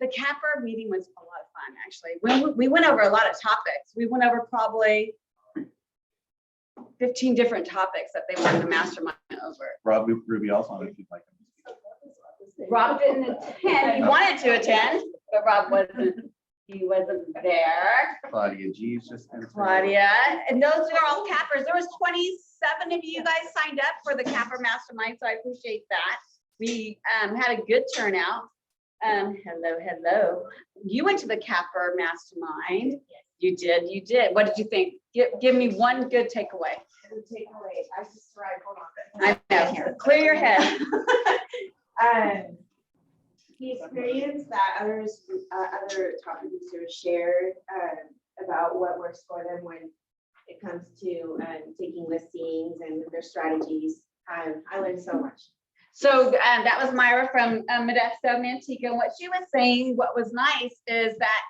the capper meeting was a lot of fun, actually. We went over a lot of topics. We went over probably 15 different topics that they wanted to mastermind over. Rob Ruby also on it if you'd like him. Rob didn't attend. He wanted to attend, but Rob wasn't. He wasn't there. Claudia G's just Claudia, and those are all cappers. There was 27 of you guys signed up for the capper mastermind, so I appreciate that. We had a good turnout. Hello. You went to the capper mastermind. You did. What did you think? Give me one good takeaway. Good takeaway. I just tried. Hold on. I know. Clear your head. The experience that other top producers shared about what works for them when it comes to taking listings and their strategies. I learned so much. So that was Myra from Modesto, Manteca. What she was saying, what was nice is that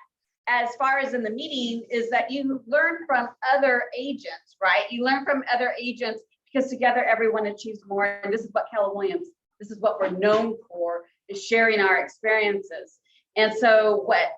as far as in the meeting is that you learn from other agents, right? You learn from other agents because together everyone achieves more. And this is what Keller Williams, this is what we're known for, is sharing our experiences. And so what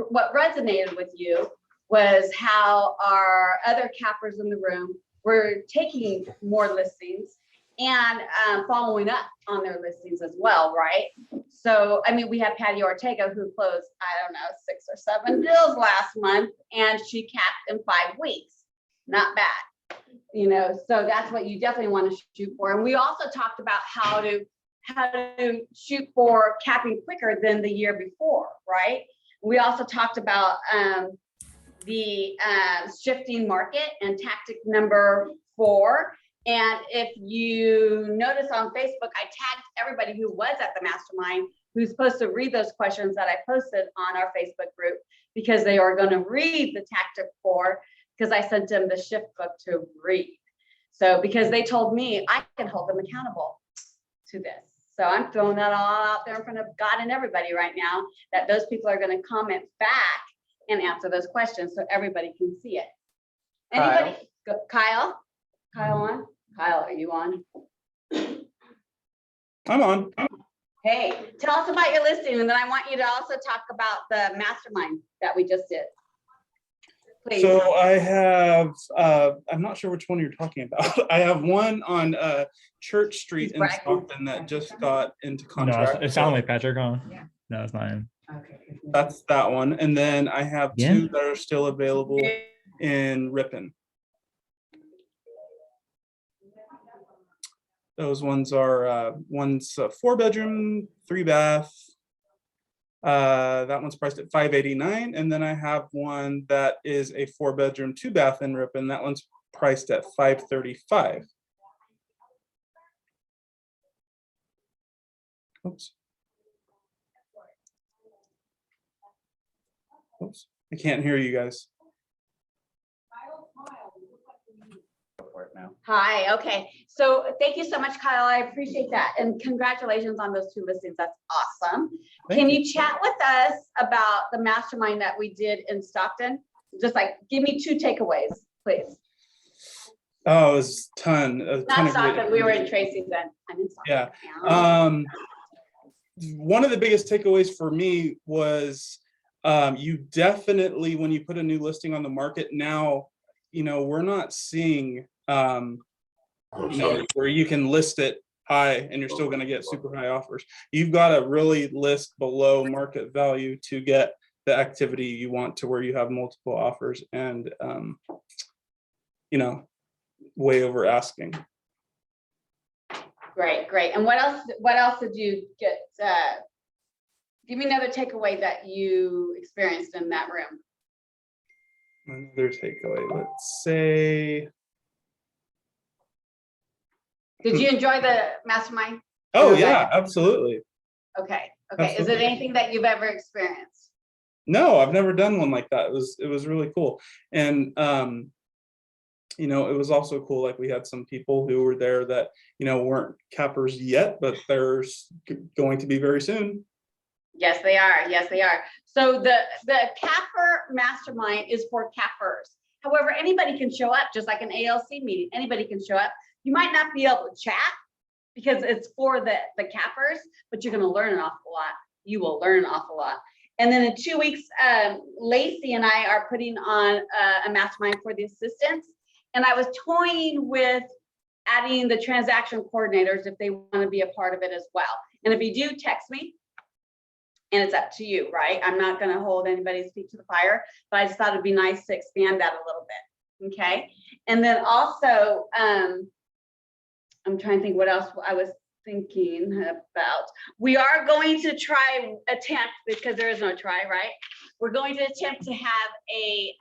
resonated with you was how our other cappers in the room were taking more listings and following up on their listings as well, right? So, I mean, we had Patty Ortega who closed, I don't know, 6 or 7 deals last month, and she capped in 5 weeks. Not bad, you know, so that's what you definitely want to shoot for. And we also talked about how to shoot for capping quicker than the year before, right? We also talked about the shifting market and tactic number 4. And if you notice on Facebook, I tagged everybody who was at the mastermind who's supposed to read those questions that I posted on our Facebook group, because they are going to read the tactic 4, because I sent them the shift book to read. So because they told me I can hold them accountable to this. So I'm throwing that all out there in front of God and everybody right now, that those people are going to comment back and answer those questions so everybody can see it. Anybody? Kyle? Kyle on? Kyle, are you on? I'm on. Hey, tell us about your listing, and then I want you to also talk about the mastermind that we just did. Please. So I have, I'm not sure which one you're talking about. I have one on Church Street in Stockton that just got into contract. No, it sounded like Patrick, huh? Yeah. No, it's not him. Okay. That's that one. And then I have 2 that are still available in Ripon. Those ones are, one's a 4-bedroom, 3-bath. That one's priced at $589, and then I have one that is a 4-bedroom, 2-bath in Ripon. That one's priced at $535. Oops. Oops. I can't hear you guys. Now. Hi, okay. So thank you so much, Kyle. I appreciate that. And congratulations on those 2 listings. That's awesome. Can you chat with us about the mastermind that we did in Stockton? Just like, give me 2 takeaways, please. Oh, it was a ton. Not Stockton, we were in Tracy then. I'm in Stockton. Yeah. One of the biggest takeaways for me was you definitely, when you put a new listing on the market now, you know, we're not seeing you know, where you can list it high and you're still going to get super high offers. You've got to really list below market value to get the activity you want, to where you have multiple offers and you know, way over asking. Great. And what else did you get? Give me another takeaway that you experienced in that room. Another takeaway, let's say. Did you enjoy the mastermind? Oh yeah, absolutely. Okay. Absolutely. Is it anything that you've ever experienced? No, I've never done one like that. It was really cool. And you know, it was also cool, like we had some people who were there that, you know, weren't cappers yet, but they're going to be very soon. Yes, they are. So the capper mastermind is for cappers. However, anybody can show up, just like an ALC meeting. Anybody can show up. You might not be able to chat because it's for the cappers, but you're going to learn an awful lot. you will learn an awful lot. And then in 2 weeks, Lacey and I are putting on a mastermind for the assistants. And I was toying with adding the transaction coordinators if they want to be a part of it as well. And if you do, text me. And it's up to you, right? I'm not going to hold anybody's feet to the fire, but I just thought it'd be nice to expand that a little bit. Okay. And then also, I'm trying to think what else I was thinking about. We are going to attempt, because there is no try, right? We're going to attempt to have a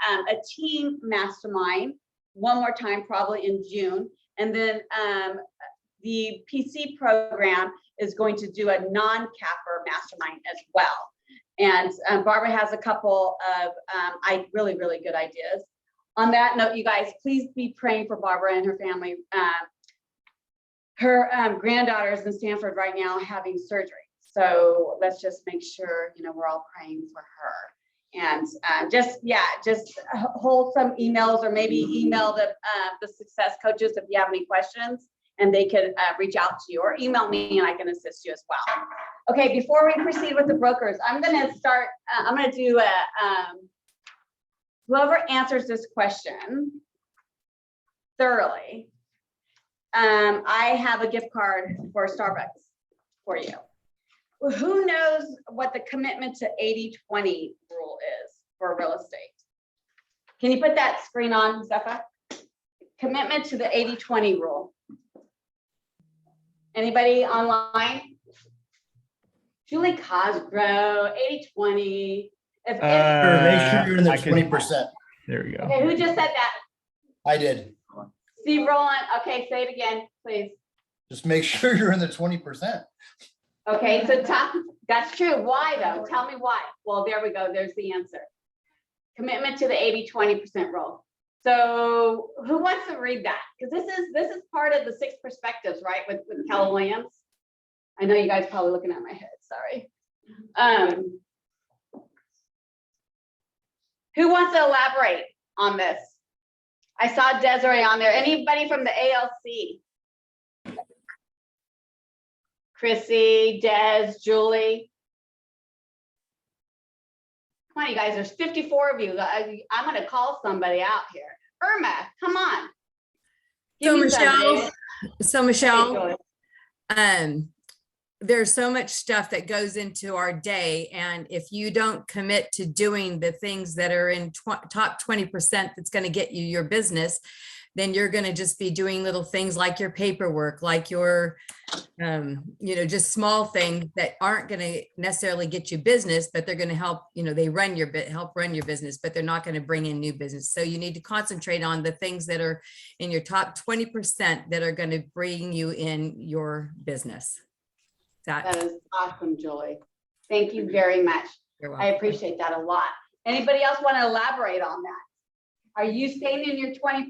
team mastermind one more time, probably in June. And then the PC program is going to do a non-capper mastermind as well. And Barbara has a couple of really good ideas. On that note, you guys, please be praying for Barbara and her family. Her granddaughter is in Stanford right now having surgery. So let's just make sure, we're all praying for her. And just hold some emails, or maybe email the success coaches if you have any questions, and they could reach out to you, or email me and I can assist you as well. Okay, before we proceed with the brokers, I'm going to start, I'm going to do whoever answers this question thoroughly, I have a gift card for Starbucks for you. Who knows what the commitment to 80-20 rule is for real estate? Can you put that screen on, Zepha? Commitment to the 80-20 rule. Anybody online? Julie Cosgrove, 80-20. Make sure you're in the 20%. There we go. Okay, who just said that? I did. Steve Rowland. Okay, say it again, please. Just make sure you're in the 20%. Okay, so that's true. Why though? Tell me why. Well, there we go. There's the answer. Commitment to the 80-20% rule. So who wants to read that? Because this is part of the 6 perspectives, right? With Keller Williams. I know you guys probably looking at my head. Sorry. Who wants to elaborate on this? I saw Desiree on there. Anybody from the ALC? Chrissy, Des, Julie. Come on, you guys, there's 54 of you. I'm gonna call somebody out here. Irma, come on. Give me some, Michele, Julie. there's so much stuff that goes into our day. And if you don't commit to doing the things that are in top 20% that's going to get you your business, then you're going to just be doing little things like your paperwork, like your, just small things that aren't going to necessarily get you business, but they're going to help, they help run your business, but they're not going to bring in new business. So you need to concentrate on the things that are in your top 20% that are going to bring you in your business. That is awesome, Julie. Thank you very much. You're welcome. I appreciate that a lot. Anybody else want to elaborate on that? Are you staying in your 20%?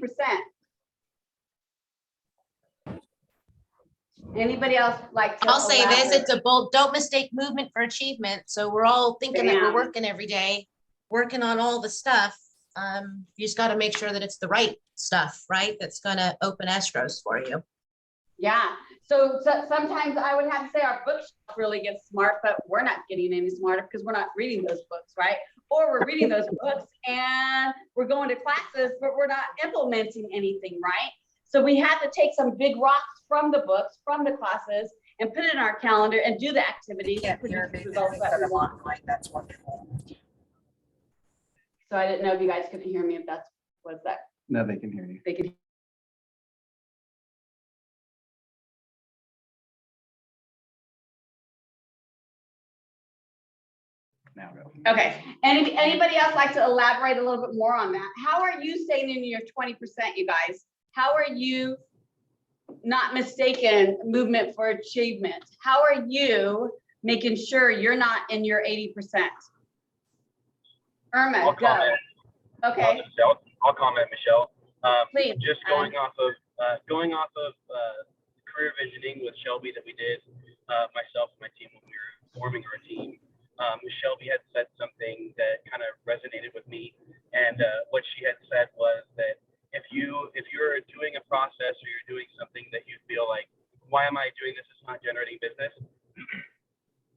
Anybody else like to I'll say this, elaborate? it's a bold, don't mistake movement for achievement. So we're all thinking that we're working every day, working on all the stuff. You just got to make sure that it's the right stuff, right? That's going to open escrows for you. Yeah. So sometimes I would have to say our bookshelf really gets smart, but we're not getting any smarter because we're not reading those books, right? Or we're reading those books and we're going to classes, but we're not implementing anything, right? So we have to take some big rocks from the books, from the classes, and put it in our calendar and do the activities and produce the results that we want. That's wonderful. So I didn't know if you guys could hear me, if that was that. No, they can hear you. They could. Now go. Okay. Anybody else like to elaborate a little bit more on that? How are you staying in your 20%, you guys? How are you not mistaken movement for achievement? How are you making sure you're not in your 80%? Irma, go. Okay. I'll comment, Michelle. Please. Just going off of career visioning with Shelby that we did, myself and my team when we were forming our team. Shelby had said something that kind of resonated with me, and what she had said was that if you're doing a process or you're doing something that you feel like, why am I doing this? It's not generating business.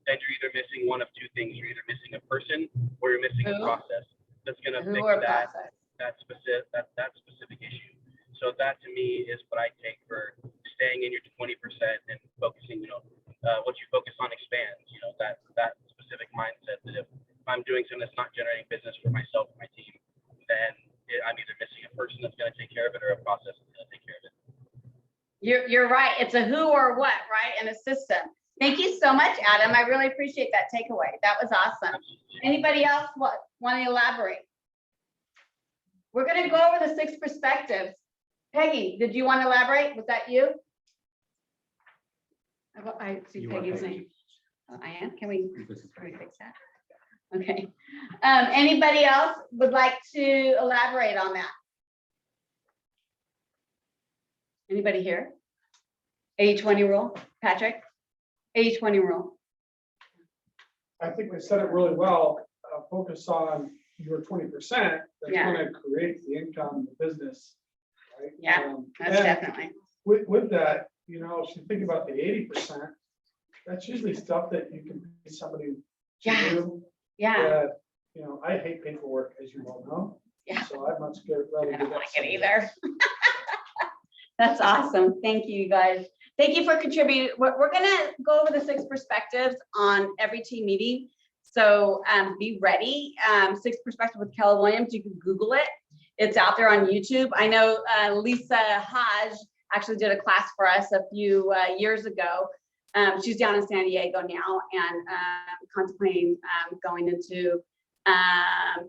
then you're either missing one of two things. You're either missing a person or you're missing a Who? process that's going to Who fix or that process? that specific issue. So that to me is what I take for staying in your 20% and focusing, what you focus on expands, that specific mindset that if I'm doing something that's not generating business for myself and my team, then I'm either missing a person that's going to take care of it or a process that's going to take care of it. You're right. It's a who or what, right? And a system. Thank you so much, Adam. I really appreciate that takeaway. That was awesome. Anybody else want to elaborate? We're going to go over the 6 perspectives. Peggy, did you want to elaborate? Was that you? I see You are Peggy's Peggy. name. Oh, I am. Can we fix that? Okay. Anybody else would like to elaborate on that? Anybody here? 80-20 rule, Patrick? 80-20 rule. I think they said it really well. Focus on your 20%. That's Yeah. going to create the income, the business. Right? Yeah, That's and definitely. with that, if you think about the 80%, that's usually stuff that you can pay somebody to Yeah. do. Yeah. That, I hate paperwork, as you well know. Yeah. So I'd much rather. I do don't that like it somewhere. either. That's awesome. Thank you, guys. Thank you for contributing. We're gonna go over the 6 perspectives on every team meeting. So be ready. 6 perspectives with Keller Williams. You can Google it. It's out there on YouTube. I know Lisa Hodge actually did a class for us a few years ago. She's down in San Diego now and contemplating going into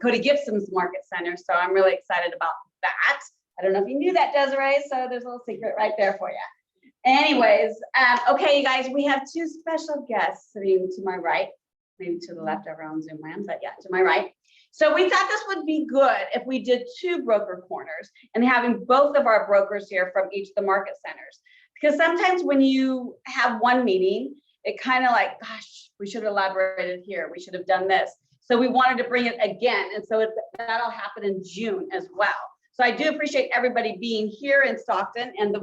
Cody Gibson's Market Center. So I'm really excited about that. I don't know if you knew that, Desiree, so there's a little secret right there for you. Anyways, okay, you guys, we have 2 special guests sitting to my right, maybe to the left over on Zoom land, but yeah, to my right. So we thought this would be good if we did 2 broker corners and having both of our brokers here from each of the market centers. Because sometimes when you have one meeting, it kind of like, gosh, we should have elaborated here. We should have done this. So we wanted to bring it again. And so that'll happen in June as well. So I do appreciate everybody being here in Stockton and the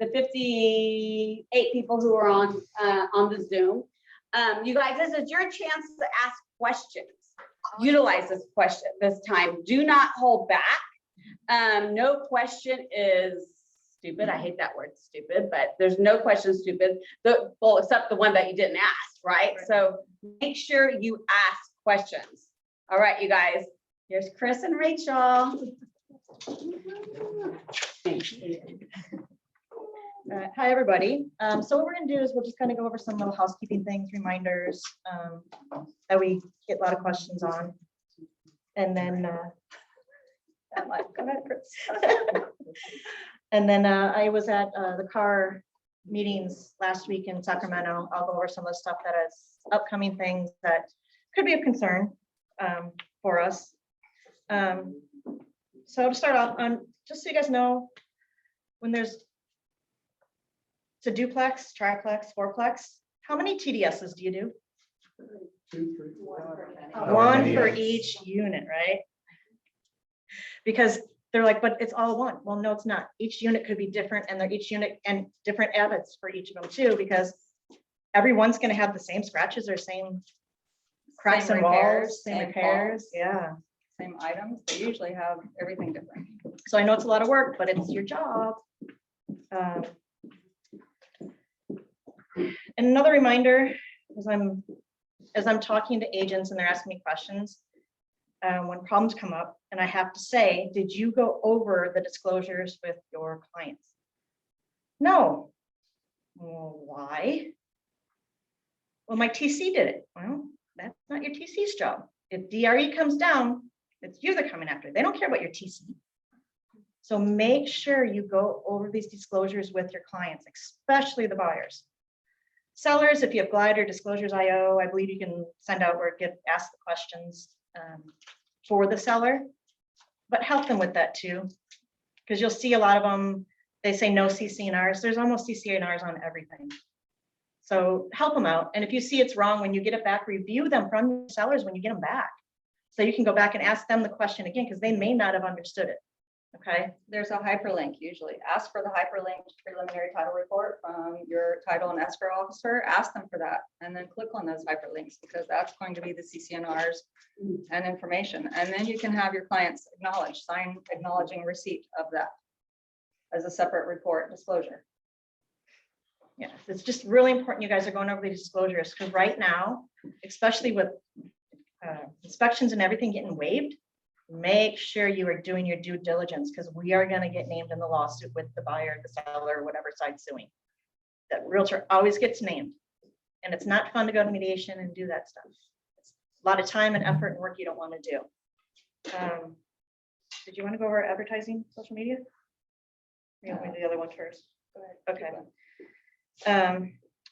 58 people who are on the Zoom. You guys, this is your chance to ask questions. Utilize this time. Do not hold back. No question is stupid. I hate that word stupid, but there's no question stupid. Well, except the one that you didn't ask, right? So make sure you ask questions. All right, you guys. Here's Chris and Rachel. Hi, everybody. So what we're going to do is we'll just kind of go over some little housekeeping things, reminders that we get a lot of questions on. And then, I was at the car meetings last week in Sacramento. I'll go over some of the stuff that is upcoming things that could be of concern for us. So to start off, just so you guys know, when it's a duplex, triplex, fourplex, how many TDSs do you do? 2, 3, 4. One for each unit, right? Because they're like, but it's all one. Well, no, it's not. Each unit could be different, and each unit and different edits for each of them too, because everyone's going to have the same scratches or same cracks and walls, same repairs. Yeah. Same items. They usually have everything different. So I know it's a lot of work, but it's your job. And another reminder, as I'm talking to agents and they're asking me questions, when problems come up and I have to say, did you go over the disclosures with your clients? No. Well, why? Well, my TC did it. Well, that's not your TC's job. If DRE comes down, it's you they're coming after. They don't care about your TC. So make sure you go over these disclosures with your clients, especially the buyers. Sellers, if you have Glider Disclosures IO, I believe you can send out or ask the questions for the seller, but help them with that too. Because you'll see a lot of them, they say no CC&Rs. There's almost CC&Rs on everything. So help them out. And if you see it's wrong, when you get it back, review them from your sellers when you get them back. So you can go back and ask them the question again, because they may not have understood it. Okay, There's a hyperlink usually. Ask for the hyperlink preliminary title report from your title and escrow officer. Ask them for that and then click on those hyperlinks because that's going to be the CCNRs and information. And then you can have your clients sign acknowledging receipt of that as a separate report disclosure. yeah, it's just really important you guys are going over these disclosures, because right now, especially with inspections and everything getting waived, make sure you are doing your due diligence, because we are going to get named in the lawsuit with the buyer, the seller, whatever side suing. That realtor always gets named, and it's not fun to go to mediation and do that stuff. It's a lot of time and effort and work you don't want to do. Did you want to go over advertising, social media? Or you want me to do the other one first? Okay.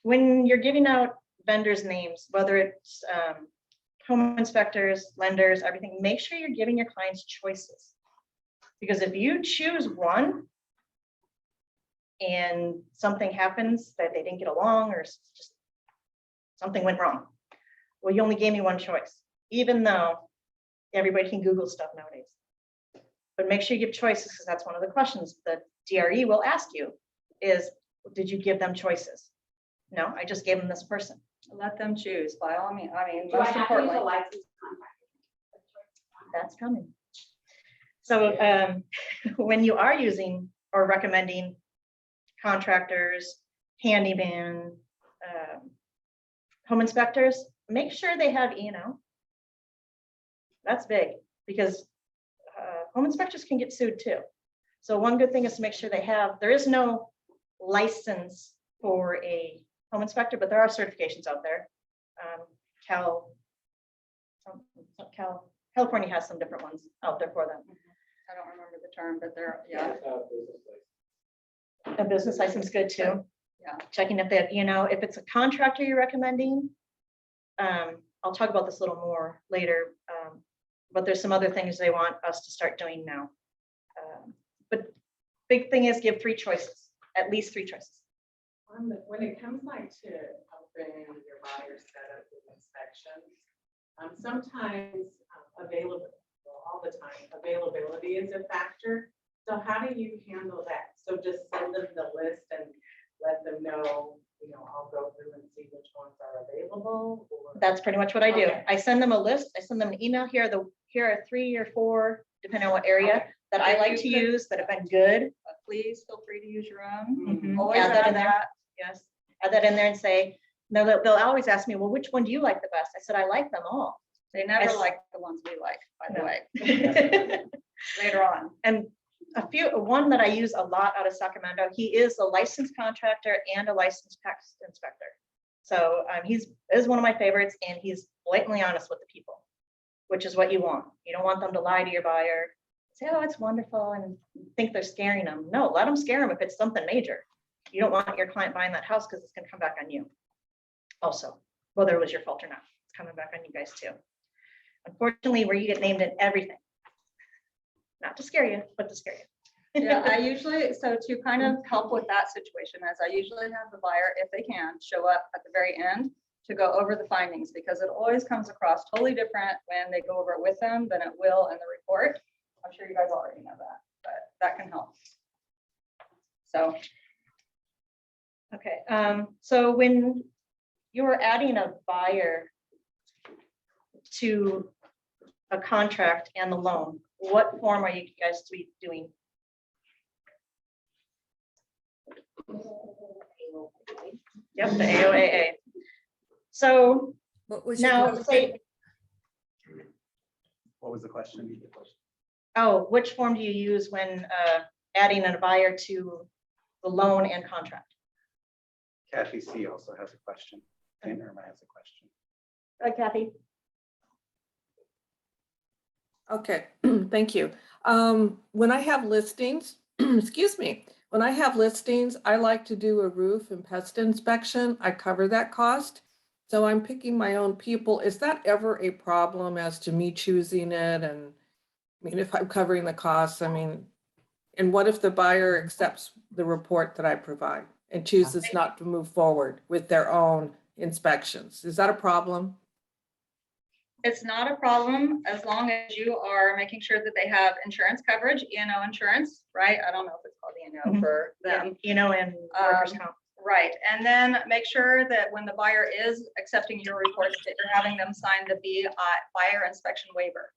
When you're giving out vendors' names, whether it's home inspectors, lenders, everything, make sure you're giving your clients choices. Because if you choose one and something happens that they didn't get along or just something went wrong, well, you only gave me one choice, even though everybody can Google stuff nowadays. But make sure you give choices, because that's one of the questions the DRE will ask you is, did you give them choices? No, I just gave them this person. Let them choose by all means. I mean, Do I most have to use a importantly, licensed contractor? That's coming. So when you are using or recommending contractors, handyman, home inspectors, make sure they have E&O. That's big, because home inspectors can get sued too. So one good thing is to make sure there is no license for a home inspector, but there are certifications out there. California has some different ones out there for them. I don't remember the term, but they're, yeah. A business license is good too. Yeah. Checking if that, if it's a contractor you're recommending, I'll talk about this a little more later, but there's some other things they want us to start doing now. But big thing is give 3 choices, at least 3 choices. When it comes like to helping your buyer set up with inspections, sometimes all the time, availability is a factor. So how do you handle that? So just send them the list and let them know, I'll go through and see which ones are available? Or... That's pretty much what I do. Okay. I send them a list. I send them an email. Here are 3 or 4, depending on what area, that I like to use that have been good. Please feel free to use your own. Mhm. Always Add that add in there. that. Yes, add that in there and say, no, they'll always ask me, well, which one do you like the best? I said, I like them all. They never Yes. like the ones we like, by the No. way. Later on. And one that I use a lot out of Sacramento, he is a licensed contractor and a licensed tax inspector. So is one of my favorites, and he's blatantly honest with the people, which is what you want. You don't want them to lie to your buyer, say, oh, it's wonderful, and think they're scaring them. No, let them scare them if it's something major. You don't want your client buying that house, because it's going to come back on you. Also, whether it was your fault or not, it's coming back on you guys too. Unfortunately, where you get named in everything. Not to scare you, but to scare you. Yeah, I usually, so to kind of help with that situation, as I usually have the buyer, if they can, show up at the very end to go over the findings, because it always comes across totally different when they go over it with them than it will in the report. I'm sure you guys already know that, but that can help. So. Okay, so when you're adding a buyer to a contract and the loan, what form are you guys to be doing? Yep, the AOAA. So What was your now question? say, What was the question? oh, which form do you use when adding a buyer to the loan and contract? Kathy C also has a question. Dan Irma has a question. Kathy? Okay, thank you. When I have listings, excuse me, when I have listings, I like to do a roof and pest inspection. I cover that cost. So I'm picking my own people. Is that ever a problem as to me choosing it? And I mean, if I'm covering the costs, I mean, and what if the buyer accepts the report that I provide and chooses not to move forward with their own inspections? Is that a problem? It's not a problem as long as you are making sure that they have insurance coverage, E&O insurance, right? I don't know if it's called E&O for them. And workers' comp. Right, and then make sure that when the buyer is accepting your reports, that you're having them sign the buyer inspection waiver.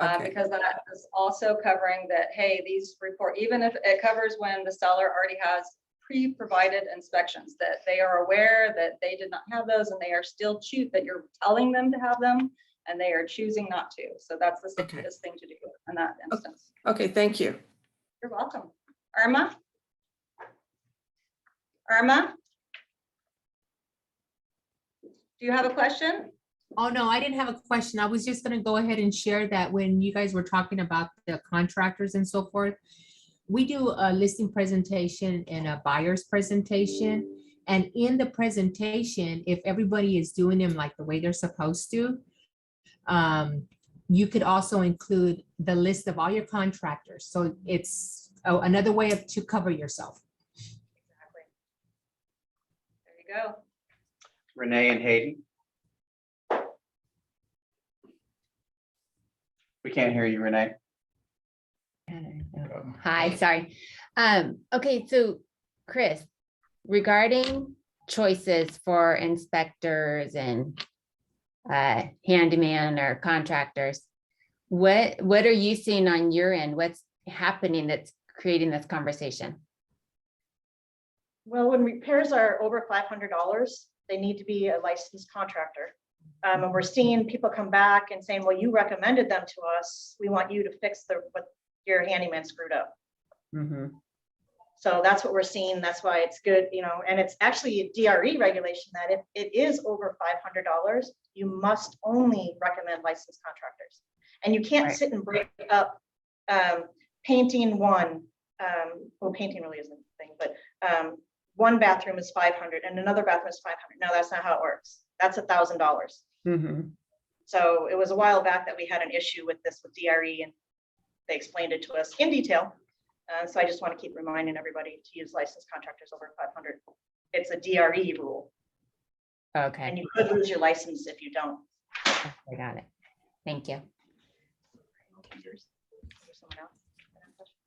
Okay. Because that is also covering that, hey, these report, even if it covers when the seller already has pre-provided inspections, that they are aware that they did not have those and they are still that you're telling them to have them and they are choosing not to. So that's the safest thing to do in that instance. Okay, thank you. You're welcome. Irma? Irma? Do you have a question? Oh, no, I didn't have a question. I was just gonna go ahead and share that when you guys were talking about the contractors and so forth, we do a listing presentation and a buyer's presentation. And in the presentation, if everybody is doing them like the way they're supposed to, you could also include the list of all your contractors. So it's another way to cover yourself. Exactly. There you go. Renee and Hayden. We can't hear you, Renee. Hi, sorry. Okay, so Chris, regarding choices for inspectors and handyman or contractors, what are you seeing on your end? What's happening that's creating this conversation? Well, when repairs are over $500, they need to be a licensed contractor. And we're seeing people come back and saying, well, you recommended them to us. We want you to fix what your handyman screwed up. Mm-hmm. So that's what we're seeing. That's why it's good, and it's actually a DRE regulation that if it is over $500, you must only recommend licensed contractors. And you can't sit and break up painting one. Well, painting really isn't a thing, but one bathroom is 500 and another bathroom is 500. No, that's not how it works. That's $1,000. Mm-hmm. So it was a while back that we had an issue with this with DRE, and they explained it to us in detail. So I just want to keep reminding everybody to use licensed contractors over 500. It's a DRE rule. Okay. And you could lose your license if you don't. I got it. Thank you.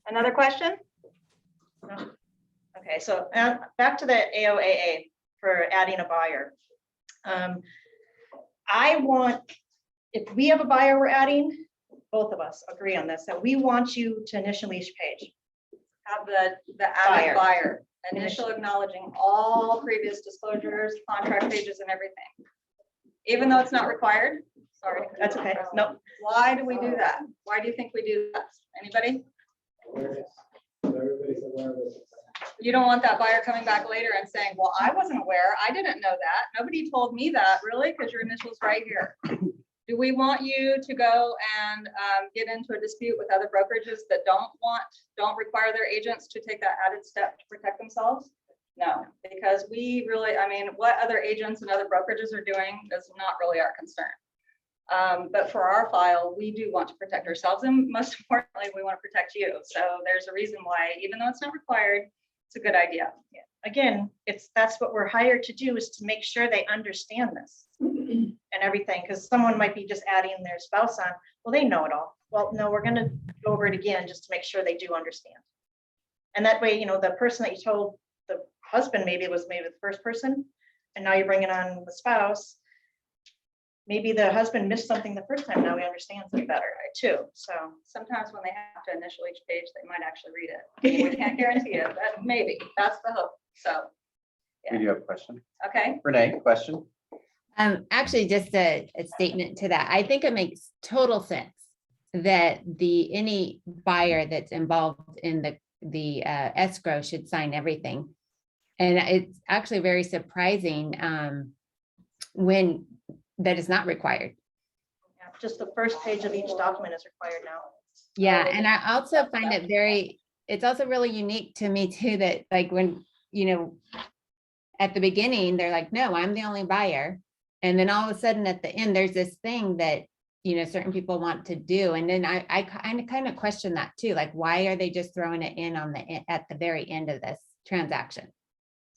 Another question? No? Okay, so back to the AOAA for adding a buyer. I want, if we have a buyer we're adding, both of us agree on this, that we want you to initial lease page. Have the added buyer, initial acknowledging all previous disclosures, contract pages and everything. Even though it's not required, sorry. That's okay, no. Why do we do that? Why do you think we do that? Anybody? You don't want that buyer coming back later and saying, well, I wasn't aware. I didn't know that. Nobody told me that, really, because your initial's right here. Do we want you to go and get into a dispute with other brokerages that don't require their agents to take that added step to protect themselves? No, because we really, what other agents and other brokerages are doing is not really our concern. But for our file, we do want to protect ourselves, and most importantly, we want to protect you. So there's a reason why, even though it's not required, it's a good idea. Yeah. Again, that's what we're hired to do, is to make sure they understand this and everything, because someone might be just adding their spouse on. Well, they know it all. Well, no, we're going to go over it again just to make sure they do understand. And that way, the person that you told the husband maybe was the first person, and now you're bringing on the spouse. Maybe the husband missed something the first time. Now he understands it better too. So sometimes when they have to initial each page, they might actually read it. We can't guarantee it, but maybe that's the hope. So We do have a question. Okay. Renee, question? Actually, just a statement to that. I think it makes total sense that any buyer that's involved in the escrow should sign everything. And it's actually very surprising when that is not required. Yeah, just the first page of each document is required now. Yeah, and I also find it it's also really unique to me too, that like when, at the beginning, they're like, no, I'm the only buyer. And then all of a sudden at the end, there's this thing that, certain people want to do. And then I kind of question that too. Like, why are they just throwing it in at the very end of this transaction?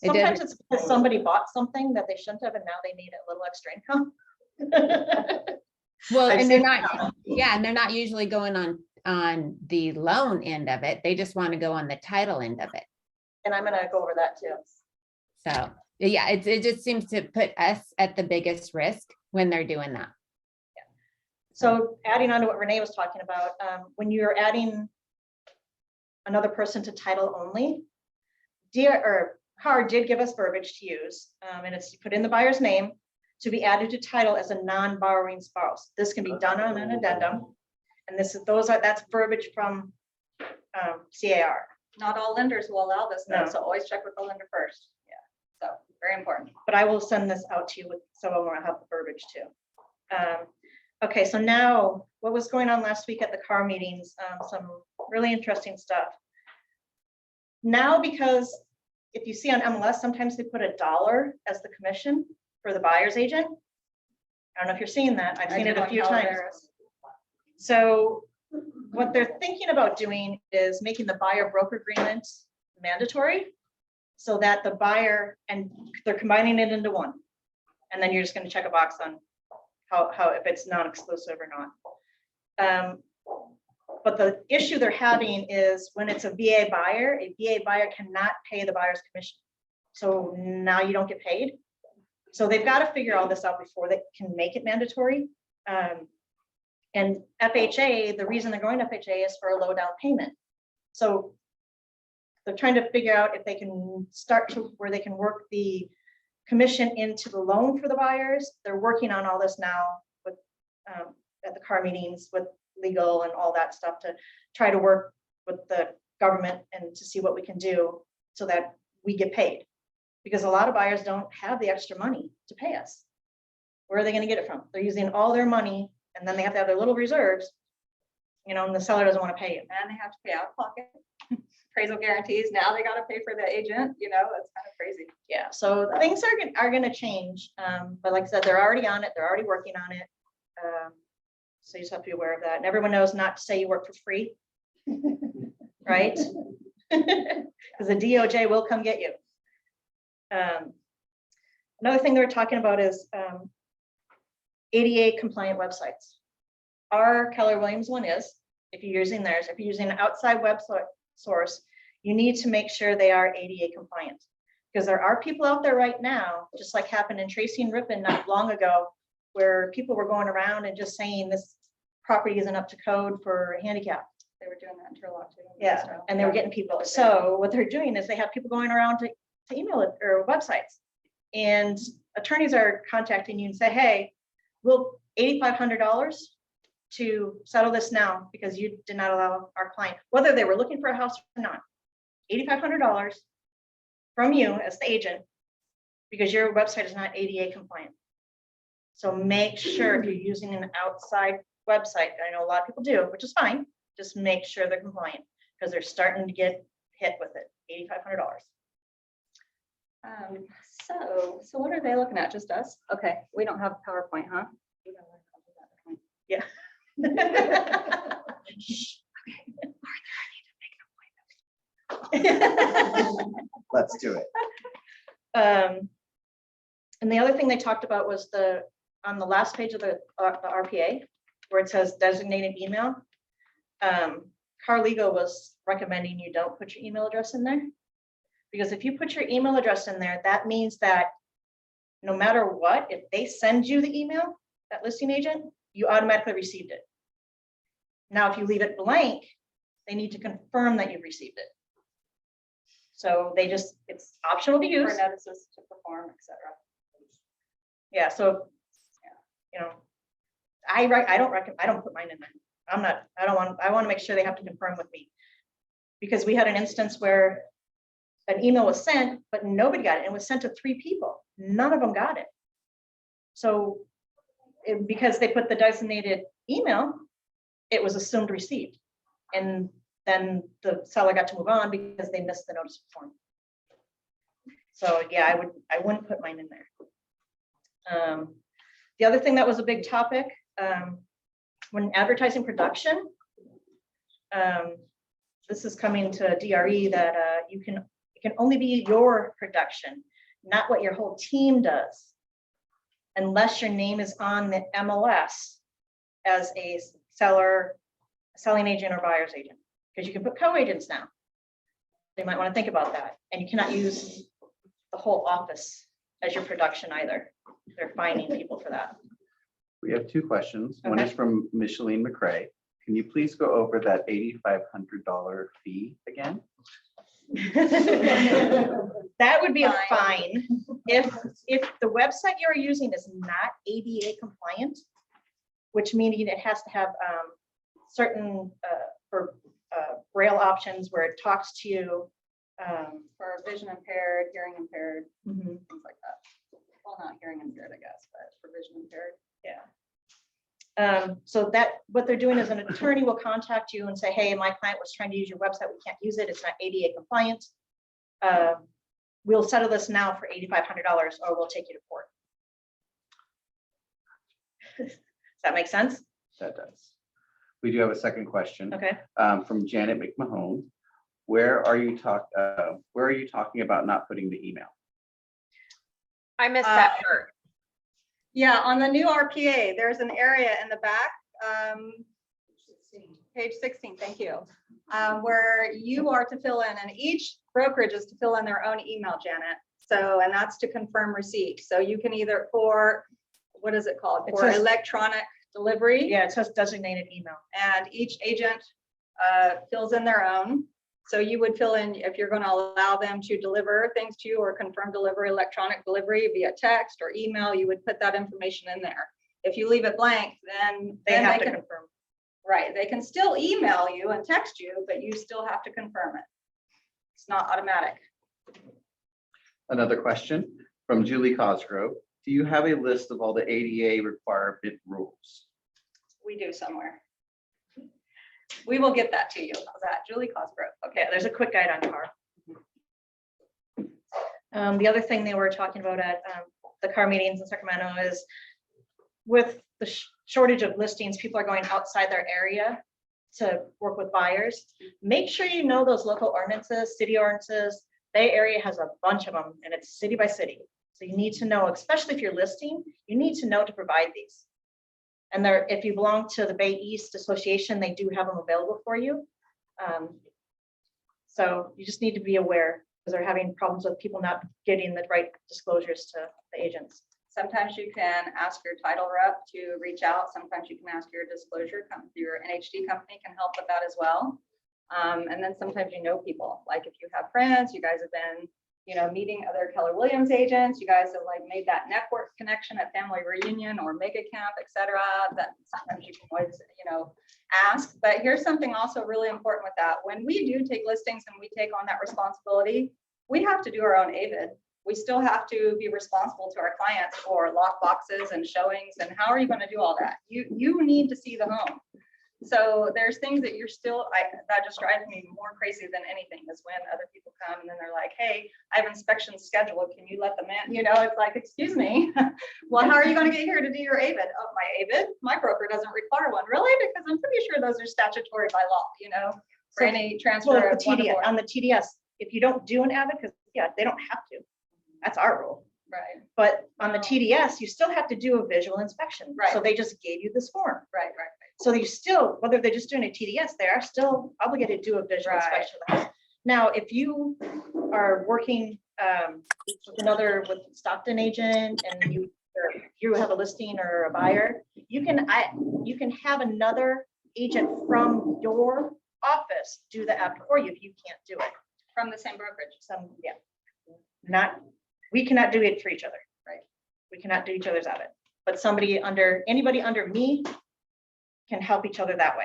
Sometimes it's because somebody bought something that they shouldn't have, and now they need a little extra income. Well, I've and they're seen- not, yeah, and they're not usually going on the loan end of it. They just want to go on the title end of it. And I'm gonna go over that too. So, yeah, it just seems to put us at the biggest risk when they're doing that. So adding on to what Renee was talking about, when you're adding another person to title only, CAR did give us verbiage to use, and it's put in the buyer's name to be added to title as a non-borrowing spouse. This can be done on an addendum. And that's verbiage from CAR. Not all lenders will allow this, though, No. so always check with the lender first. Yeah, so very important. But I will send this out to you with some of them will have the verbiage too. Okay, so now what was going on last week at the CAR meetings? Some really interesting stuff. Now, because if you see on MLS, sometimes they put $1 as the commission for the buyer's agent. I don't know if you're seeing that. I've seen it a few times. So what they're thinking about doing is making the buyer broker agreement mandatory so that the buyer, and they're combining it into one. And then you're just going to check a box on how if it's non-exclusive or not. But the issue they're having is when it's a VA buyer cannot pay the buyer's commission. So now you don't get paid. So they've got to figure all this out before they can make it mandatory. And FHA, the reason they're going to FHA is for a low down payment. So they're trying to figure out if they can start to where they can work the commission into the loan for the buyers. They're working on all this now with at the CAR meetings with legal and all that stuff to try to work with the government and to see what we can do so that we get paid. Because a lot of buyers don't have the extra money to pay us. Where are they going to get it from? They're using all their money and then they have to have their little reserves, you know, and the seller doesn't want to pay you. And they have to pay out of pocket. Appraisal guarantees, now they got to pay for the agent, you know, that's kind of crazy. Yeah, so things are going to change. But like I said, they're already on it. They're already working on it. So you just have to be aware of that. And everyone knows not to say you work for free, right? Because the DOJ will come get you. Another thing they were talking about is ADA compliant websites. Our Keller Williams one is, if you're using theirs, if you're using an outside website source, you need to make sure they are ADA compliant. Because there are people out there right now, just like happened in Tracy and Ripon not long ago, where people were going around and just saying this property isn't up to code for handicap. They were doing that in Turlock too. Yeah, and they were getting people. So what they're doing is they have people going around to email it or websites. And attorneys are contacting you and say, hey, we'll $8,500 to settle this now because you did not allow our client, whether they were looking for a house or not, $8,500 from you as the agent because your website is not ADA compliant. So make sure if you're using an outside website, I know a lot of people do, which is fine, just make sure they're compliant because they're starting to get hit with it, $8,500. So what are they looking at? Just us? Okay, we don't have a PowerPoint, huh? Yeah. Let's do it. And the other thing they talked about was on the last page of the RPA, where it says designated email. CAR Legal was recommending you don't put your email address in there. Because if you put your email address in there, that means that no matter what, if they send you the email, that listing agent, you automatically received it. Now, if you leave it blank, they need to confirm that you've received it. So it's optional to use. For notices to perform, etc. Yeah, so, you know, I don't put mine in there. I want to make sure they have to confirm with me. Because we had an instance where an email was sent, but nobody got it. It was sent to 3 people. None of them got it. So because they put the designated email, it was assumed received. And then the seller got to move on because they missed the notice of form. So yeah, I wouldn't put mine in there. The other thing that was a big topic, when advertising production, this is coming to DRE that it can only be your production, not what your whole team does, unless your name is on the MLS as a seller, selling agent or buyer's agent, because you can put co-agents now. You might want to think about that. And you cannot use the whole office as your production either. They're fining people for that. We have two questions. One Okay. is from Michele McCrae. Can you please go over that $8,500 fee again? That would be a fine. If the website you're using is not ADA compliant, which meaning it has to have certain braille options where it talks to you. For vision impaired, hearing impaired, Mhm. things like that. Well, not hearing impaired, I guess, but for vision impaired. Yeah. So that what they're doing is an attorney will contact you and say, hey, my client was trying to use your website. We can't use it. It's not ADA compliant. We'll settle this now for $8,500 or we'll take you to court. Does that make sense? That does. We do have a second question. Okay. From Janet McMahon. Where are you talking about not putting the email? I missed that part. Yeah, on the new RPA, there's an area in the back, page 16, thank you, where you are to fill in, and each brokerage is to fill in their own email, Janet. So, and that's to confirm receipt. So you can either for, what is it called? It For says- electronic delivery. Yeah, it says designated email. And each agent fills in their own. So you would fill in if you're going to allow them to deliver things to you or confirm delivery, electronic delivery via text or email, you would put that information in there. If you leave it blank, then They have to can, confirm. right, they can still email you and text you, but you still have to confirm it. It's not automatic. Another question from Julie Cosgrove. Do you have a list of all the ADA requirement rules? We do somewhere. We will get that to you. How's that? Julie Cosgrove. Okay. Okay, there's a quick guide on car. The other thing they were talking about at the car meetings in Sacramento is with the shortage of listings, people are going outside their area to work with buyers. Make sure you know those local ordinances, city ordinances. Bay Area has a bunch of them and it's city by city. So you need to know, especially if you're listing, you need to know to provide these. And there, if you belong to the Bay East Association, they do have them available for you. So you just need to be aware because they're having problems with people not getting the right disclosures to the agents. Sometimes you can ask your title rep to reach out. Sometimes you can ask your disclosure, your NHD company can help with that as well. And then sometimes you know people, like if you have friends, you guys have been, meeting other Keller Williams agents, you guys have like made that network connection at family reunion or mega camp, etc. That sometimes you can always, ask. But here's something also really important with that. When we do take listings and we take on that responsibility, we have to do our own AVID. We still have to be responsible to our clients for lock boxes and showings. And how are you going to do all that? You need to see the home. So there's things that you're still, that just drives me more crazy than anything is when other people come and then they're like, hey, I have inspections scheduled. Can you let them in? It's like, excuse me. Well, how are you going to get here to do your AVID? Oh, my AVID? My broker doesn't require one. Really? Because I'm pretty sure those are statutory by law, for any transfer. Well, of the one TDS, aboard. on the TDS, if you don't do an AVID, because they don't have to. That's our rule. Right. But on the TDS, you still have to do a visual inspection. Right. So they just gave you this form. Right. So you still, whether they're just doing a TDS, they are still obligated to do a visual Right. inspection of the house. Now, if you are working with Stockton agent and you have a listing or a buyer, you can have another agent from your office do the app for you if you can't do it. From the same brokerage. We cannot do it for each other. Right. We cannot do each other's audit, but anybody under me can help each other that way.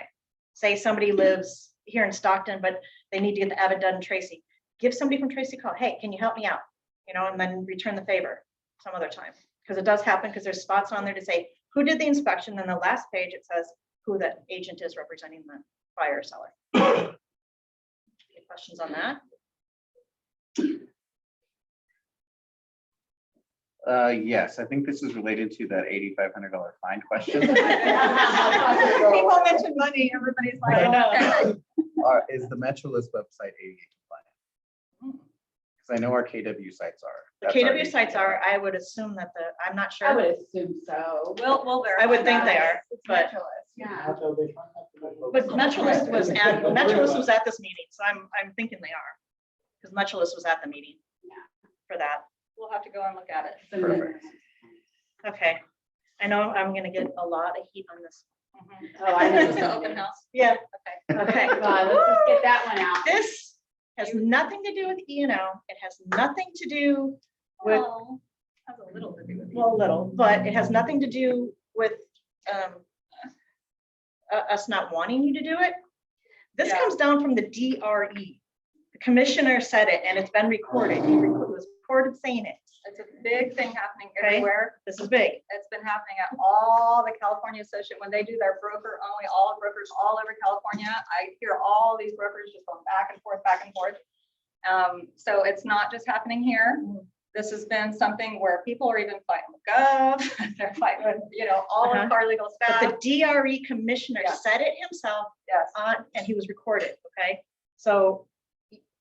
Say somebody lives here in Stockton, but they need to get the audit done in Tracy. Give somebody from Tracy a call. Hey, can you help me out? And then return the favor some other time. Because it does happen because there's spots on there to say who did the inspection. Then the last page, it says who the agent is representing the buyer or seller. Any questions on that? Yes, I think this is related to that $8,500 fine question. People mention money, everybody's like, I know. okay. Is the MetroList website ADA compliant? Because I know our KW sites are. The KW sites are, I would assume that I'm not sure. I would assume so. We'll verify. I would think that. they are, It's but Metro List. Yeah. But Metrolist was at this meeting, so I'm thinking they are. Because Metrolist was at the meeting. For that. We'll have to go and look at it. Perfect. Okay. I know I'm gonna get a lot of heat on this. Oh, I This is know. the open house. Yeah. Okay. Okay. God, let's just get that one out. This has nothing to do with E&O. It has nothing to do with, Well, has a little to do with it. well, little, but it has nothing to do with us not wanting you to do it. This Yeah. comes down from the DRE. The commissioner said it, and it's been recorded. He was recorded saying it. It's a big thing happening Okay. everywhere. This is big. It's been happening at all the California Association, when they do their broker only, all brokers all over California. I hear all these brokers just going back and forth, back and forth. So it's not just happening here. This has been something where people are even fighting with Gov. They're fighting with, all of our legal But staff. the DRE commissioner Yeah. said it himself, Yes. and he was recorded, okay? So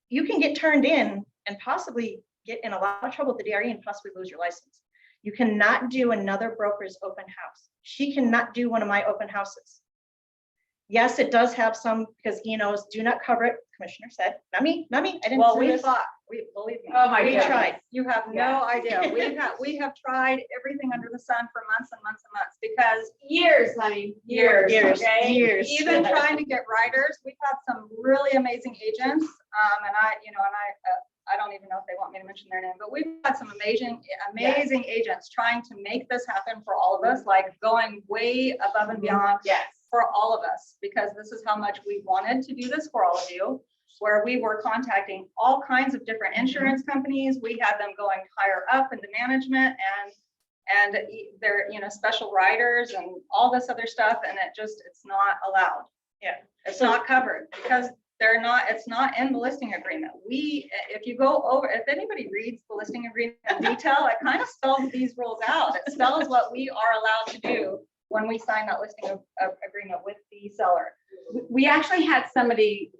you can get turned in and possibly get in a lot of trouble with the DRE and possibly lose your license. You cannot do another broker's open house. She cannot do one of my open houses. Yes, it does have some, because E&Os do not cover it, Commissioner said, not me, I didn't Well, say we this. fought, believe me. Oh, my We goodness. tried. You have no Yeah. idea. We have tried everything under the sun for months and months and months, because Years, honey, years. Years, Okay? years. even trying to get riders, we've had some really amazing agents. I don't even know if they want me to mention their name, but we've had some amazing agents trying to make this happen for all of us, like going way above and beyond Yes. for all of us, because this is how much we wanted to do this for all of you, where we were contacting all kinds of different insurance companies. We had them going higher up into management and they're, special riders and all this other stuff. And it's not allowed. Yeah. It's not covered because it's not in the listing agreement. If you go over, if anybody reads the listing agreement in detail, it kind of spells these rules out. It spells what we are allowed to do when we sign that listing agreement with the seller. We actually had somebody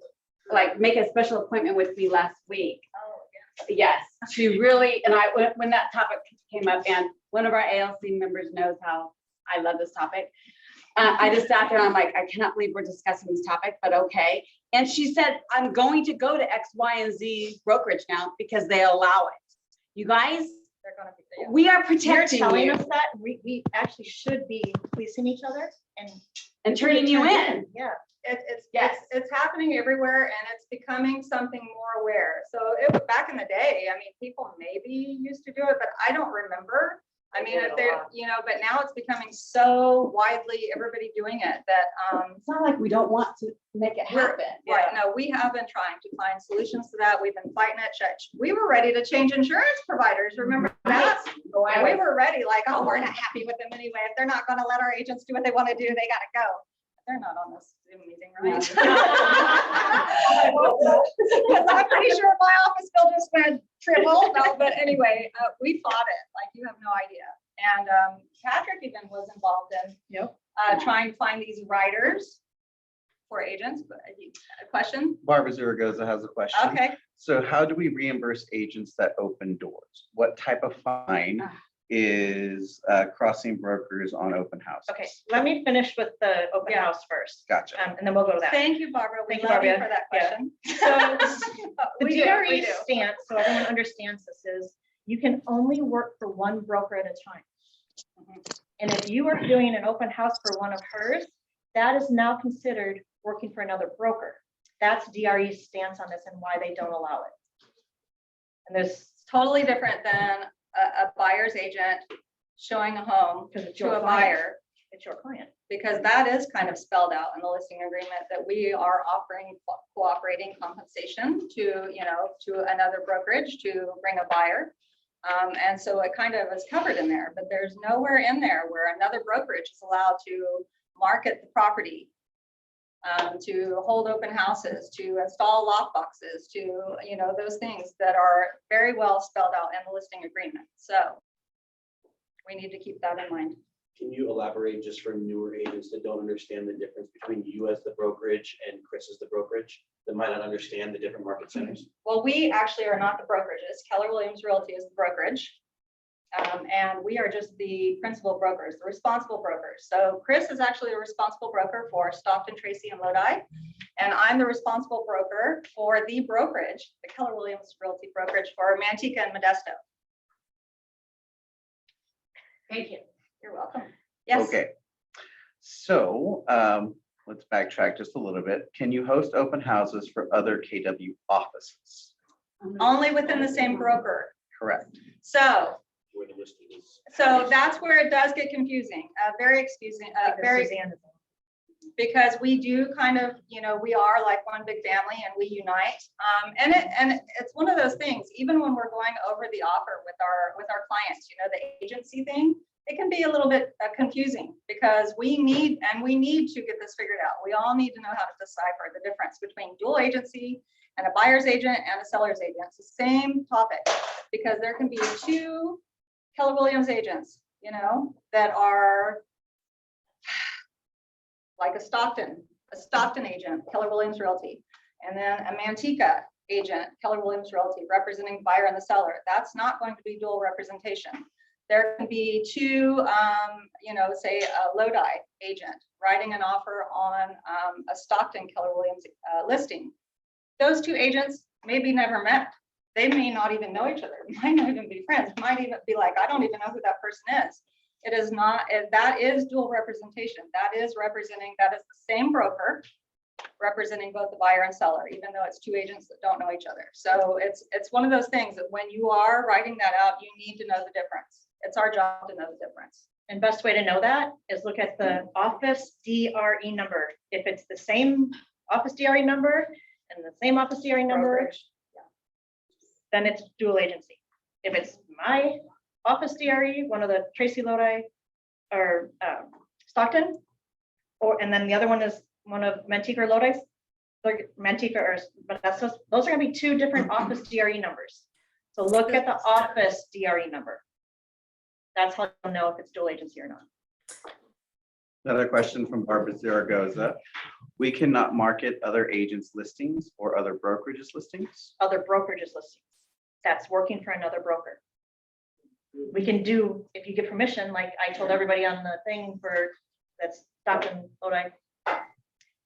like make a special appointment with me last week. Oh, Yes, to really, and when that topic came up, and one of our ALC members knows how I love this topic. I just sat there and I'm like, I cannot believe we're discussing this topic, but okay. And she said, I'm going to go to X, Y, and Z brokerage now because they allow it. You guys, they're going to be. we are You're protecting telling you us that we actually should be policing each other and turning you in. Yeah. It's happening everywhere, and it's becoming something more aware. So back in the day, people maybe used to do it, but I don't remember. But now it's becoming so widely everybody doing it that It's not like we don't want to make it happen. right. No, we have been trying to find solutions to that. We've been fighting it. We were ready to change insurance providers. Remember that? And we were ready, like, oh, we're not happy with them anyway. If they're not going to let our agents do what they want to do, they got to go. They're not on this Zoom meeting, right? Because I'm pretty sure my office bill just went triple. No, but anyway, we fought it like you have no idea. And Patrick even was involved in trying to find these writers for agents. But a question? Barbara Zaragoza has a question. Okay. So how do we reimburse agents that open doors? What type of fine is crossing brokers on open houses? Okay, let me finish with the open house first. Gotcha. And then we'll go to that. Thank you, Barbara. We Thank you, love you Barbara. for that question. So the We do, DRE we do. stance, so everyone understands this, is you can only work for one broker at a time. And if you are doing an open house for one of hers, that is now considered working for another broker. That's DRE's stance on this and why they don't allow it. And there's Totally different than a buyer's agent showing a home because it's to your a client. buyer, It's your client. because that is kind of spelled out in the listing agreement that we are offering cooperating compensation to another brokerage to bring a buyer. And so it kind of is covered in there, but there's nowhere in there where another brokerage is allowed to market the property, to hold open houses, to install lock boxes, to, those things that are very well spelled out in the listing agreement. So we need to keep that in mind. Can you elaborate just for newer agents that don't understand the difference between you as the brokerage and Chris as the brokerage, that might not understand the different market centers? Well, we actually are not the brokerages. Keller Williams Realty is the brokerage. And we are just the principal brokers, the responsible brokers. So Chris is actually a responsible broker for Stockton, Tracy, and Lodi. And I'm the responsible broker for the brokerage, the Keller Williams Realty brokerage for Manteca and Modesto. Thank you. You're welcome. Yes. Okay. So let's backtrack just a little bit. Can you host open houses for other KW offices? Only within the same broker. Correct. So Where the listing is. So that's where it does get confusing, very confusing, because we do kind of, you know, we are like one big family and we unite. And it's one of those things, even when we're going over the offer with our clients, you know, the agency thing, it can be a little bit confusing because we need to get this figured out. We all need to know how to decipher the difference between dual agency and a buyer's agent and a seller's agent. It's the same topic because there can be two Keller Williams agents, you know, that are like a Stockton agent, Keller Williams Realty, and then a Manteca agent, Keller Williams Realty, representing the buyer and the seller. That's not going to be dual representation. There can be two, you know, say a Lodi agent writing an offer on a Stockton Keller Williams listing. Those two agents maybe never met. They may not even know each other, might not even be friends, might even be like, I don't even know who that person is. It is not, that is dual representation. That is the same broker representing both the buyer and seller, even though it's two agents that don't know each other. So it's one of those things that when you are writing that out, you need to know the difference. It's our job to know the difference. And best way to know that is look at the office DRE number. If it's the same office DRE number and the same office DRE number, Brokerage. then it's dual agency. If it's my office DRE, one of the Tracy Lodi or Stockton, and then the other one is one of Manteca or Lodi's, Manteca or Modesto's, those are gonna be two different office DRE numbers. So look at the office DRE number. That's how you'll know if it's dual agency or not. Another question from Barbara Zaragoza. We cannot market other agents' listings or other brokerages listings. Other brokerages listings. That's working for another broker. We can do, if you get permission, like I told everybody on the thing for that's Stockton, Lodi.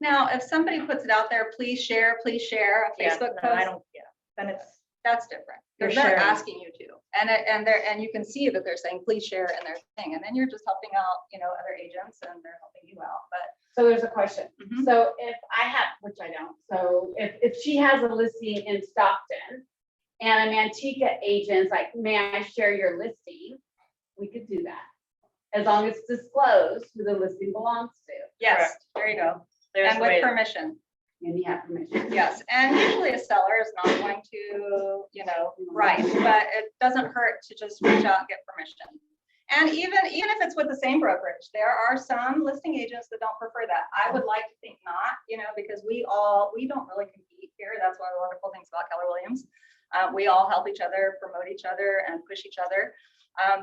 Now, if somebody puts it out there, please share a Facebook then I post. don't, then That's different. You're Because they're sharing. asking you to, and you can see that they're saying, please share in their thing, and then you're just helping out, you know, other agents, and they're helping you out. But So there's a question. Mhm. So if I have, which I don't, so if she has a listing in Stockton and a Manteca agent's like, may I share your listing? We could do that. As long as it's disclosed who the listing belongs to. yes, there you go. There's And the way with to- permission. And you have permission. Yes, and usually a seller is not going to, you know, write, but it doesn't hurt to just reach out and get permission. And even if it's with the same brokerage, there are some listing agents that don't prefer that. I would like to think not, you know, because we don't really compete here. That's one of the wonderful things about Keller Williams. We all help each other, promote each other, and push each other.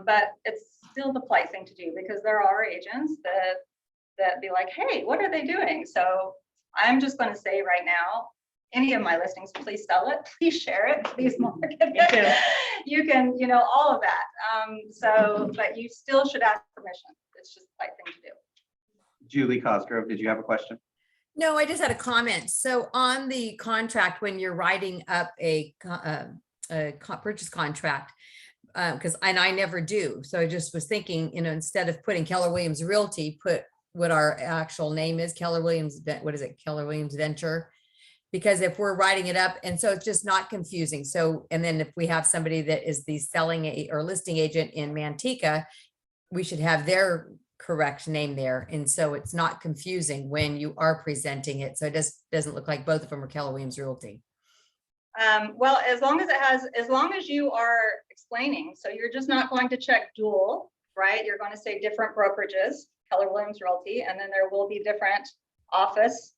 But it's still the polite thing to do because there are agents that be like, hey, what are they doing? So I'm just going to say right now, any of my listings, please sell it, please share it, please market it. You can, you know, all of that. So, but you still should ask permission. It's just the right thing to do. Julie Cosgrove, did you have a question? No, I just had a comment. So on the contract, when you're writing up a purchase contract, because I never do. So I just was thinking, you know, instead of putting Keller Williams Realty, put what our actual name is, Keller Williams, what is it? Keller Williams Venture. Because if we're writing it up, and so it's just not confusing. So, and then if we have somebody that is the selling or listing agent in Manteca, we should have their correct name there. And so it's not confusing when you are presenting it. So it just doesn't look like both of them are Keller Williams Realty. Well, as long as you are explaining, so you're just not going to check dual, right? You're going to say different brokerages, Keller Williams Realty, and then there will be different office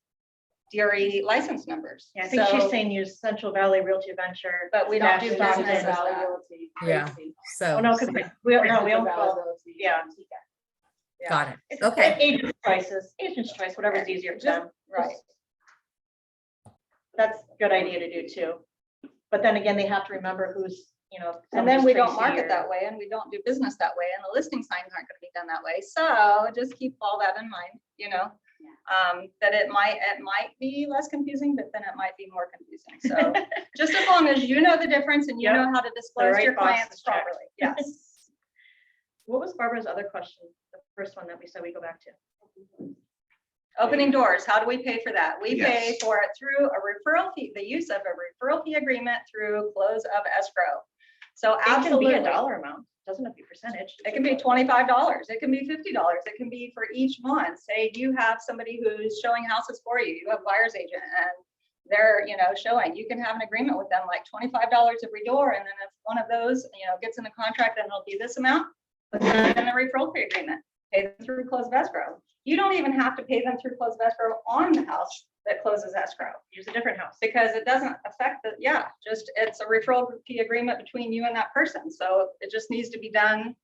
DRE license numbers. Yeah, I think she's saying use Central Valley Realty Venture. But we don't do Stockton. business as Valley that. Realty, Yeah. Tracy. So, Oh, no, because we don't Central call, Valley Realty, yeah. Manteca. got it. It's Okay. Agent's choices, agent's choice, whatever's easier for them. Right. That's a good idea to do too. But then again, they have to remember who's you know. And then we don't Tracy market or- that way and we don't do business that way and the listing signs aren't gonna be done that way. So just keep all that in mind, you know? That it might be less confusing, but then it might be more confusing. So just as long as you know the difference and you Yep. know how to disclose right your clients boxes checked. properly. Yes. What was Barbara's other question? The first one that we said we go back to. Opening doors, how do we pay for that? We pay Yes. for it through a referral fee, the use of a referral fee agreement through close of escrow. So It can be absolutely. a dollar amount, doesn't have to be percentage. It can be $25, it can be $50, it can be for each one. Say you have somebody who's showing houses for you, you have a buyer's agent and they're, you know, showing, you can have an agreement with them like $25 every door. And then if one of those, you know, gets in the contract, then it'll be this amount. Put that in the referral fee agreement, pay them through close of escrow. You don't even have to pay them through close of escrow on the house that closes escrow. Use a different house. Because it doesn't affect the, just it's a referral fee agreement between you and that person. So it just needs to be done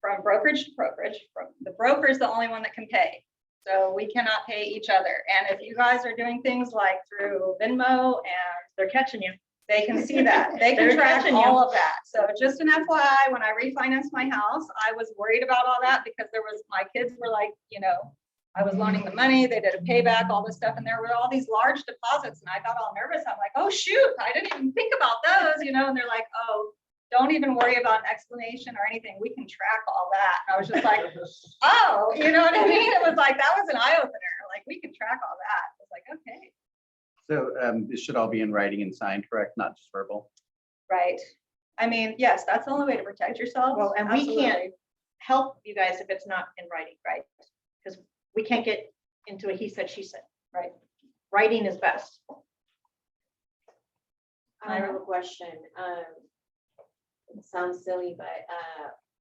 from brokerage to brokerage. The broker is the only one that can pay. So we cannot pay each other. And if you guys are doing things like through Venmo and They're catching you. they can see that, they can They're track catching you. all of that. So just an FYI, when I refinanced my house, I was worried about all that because my kids were like, you know, I was loaning the money, they did a payback, all this stuff, and there were all these large deposits and I got all nervous. I'm like, oh shoot, I didn't even think about those, you know, and they're like, oh, don't even worry about an explanation or anything. We can track all that. And I was just like, oh, you know what I mean? It was like, that was an eye opener. Like, we can track all that. I was like, okay, So this should all be in writing and signed, correct? Not just verbal? right. I mean, yes, that's the only way to protect yourself. Well, and we can't help you guys if it's not in writing, Right. because we can't get into a he said, she said. Right. Writing is best. I have a question. It sounds silly, but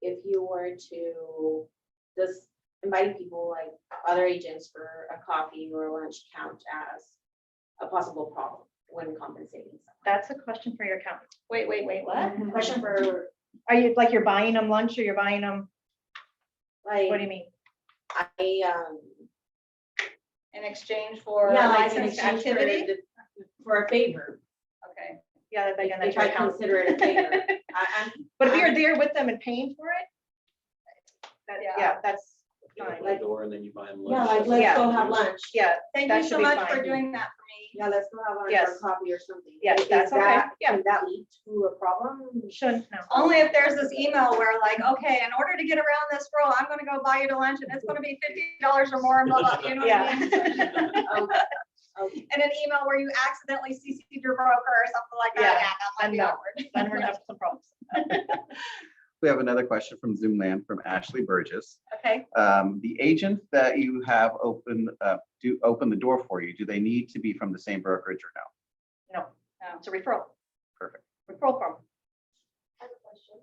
if you were to just invite people like other agents for a coffee or a lunch count as a possible problem when compensating someone? That's a question for your accountant. Wait, what? Question for Are you like you're buying them lunch or you're buying them? like, What do you mean? In exchange for yeah, like an licensed exchange activity? for a favor. Okay. Yeah, that's again, that's If I your accountant. consider it a favor. I'm But if you're there with them and paying for it, Yeah. that's You open fine. the door and then you buy them Yeah, lunch. like let's Yeah. go have lunch. Yeah, Thank That you should so be much fine. for doing that for me. Yeah, let's go have lunch or Yes. coffee or something. Yes, Is that's okay. that- Yeah. Can that lead to a problem? shouldn't, no. Only if there's this email where like, okay, in order to get around this rule, I'm gonna go buy you to lunch and it's gonna be $50 or more, blah, blah, you know what I mean? Okay. And an email where you accidentally CC'd your broker or something like that. Yeah, Yeah, that might be no. awkward. Then we're gonna have some problems. We have another question from Zoom land from Ashley Burgess. Okay, The agents that you have open the door for you, do they need to be from the same brokerage or no? No, it's a referral. Perfect. Referral form. I have a question.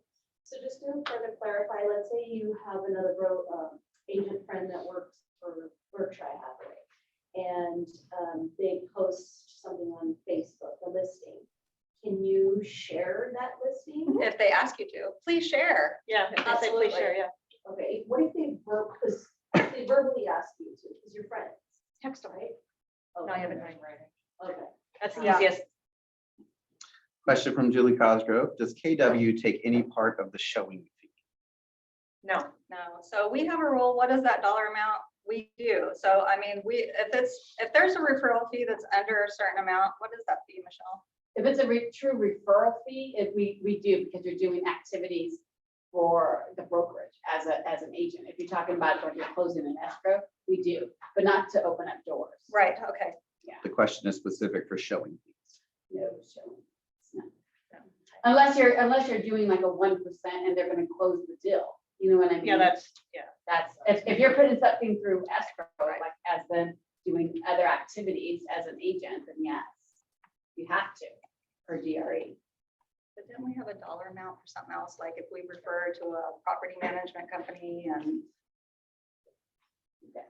So just to further clarify, let's say you have another agent friend that works for Berkshire Hathaway. And they post something on Facebook, a listing. Can you share that listing? if they ask you to, please share. Yeah, if they say Absolutely. please share, yeah. Okay, what if they verbally ask you to, because you're friends, Text them. right? No, I haven't. Okay. That's the Yeah. easiest. Question from Julie Cosgrove. Does KW take any part of the showing fee? No. No, so we have a rule, what is that dollar amount? We do, so I mean, if there's a referral fee that's under a certain amount, what is that fee, Michelle? If it's a true referral fee, if we do, because you're doing activities for the brokerage as an agent. If you're talking about like you're closing an escrow, we do, but not to open up doors. Right, okay. The question is specific for showing fees. No showing. It's not. Unless you're doing like a 1% and they're gonna close the deal. You know what I mean? Yeah, that's, That's, if you're putting something through escrow, like as then doing other activities as an agent, then yes, you have to, for DRE. But didn't we have a dollar amount for something else, like if we refer to a property management company and?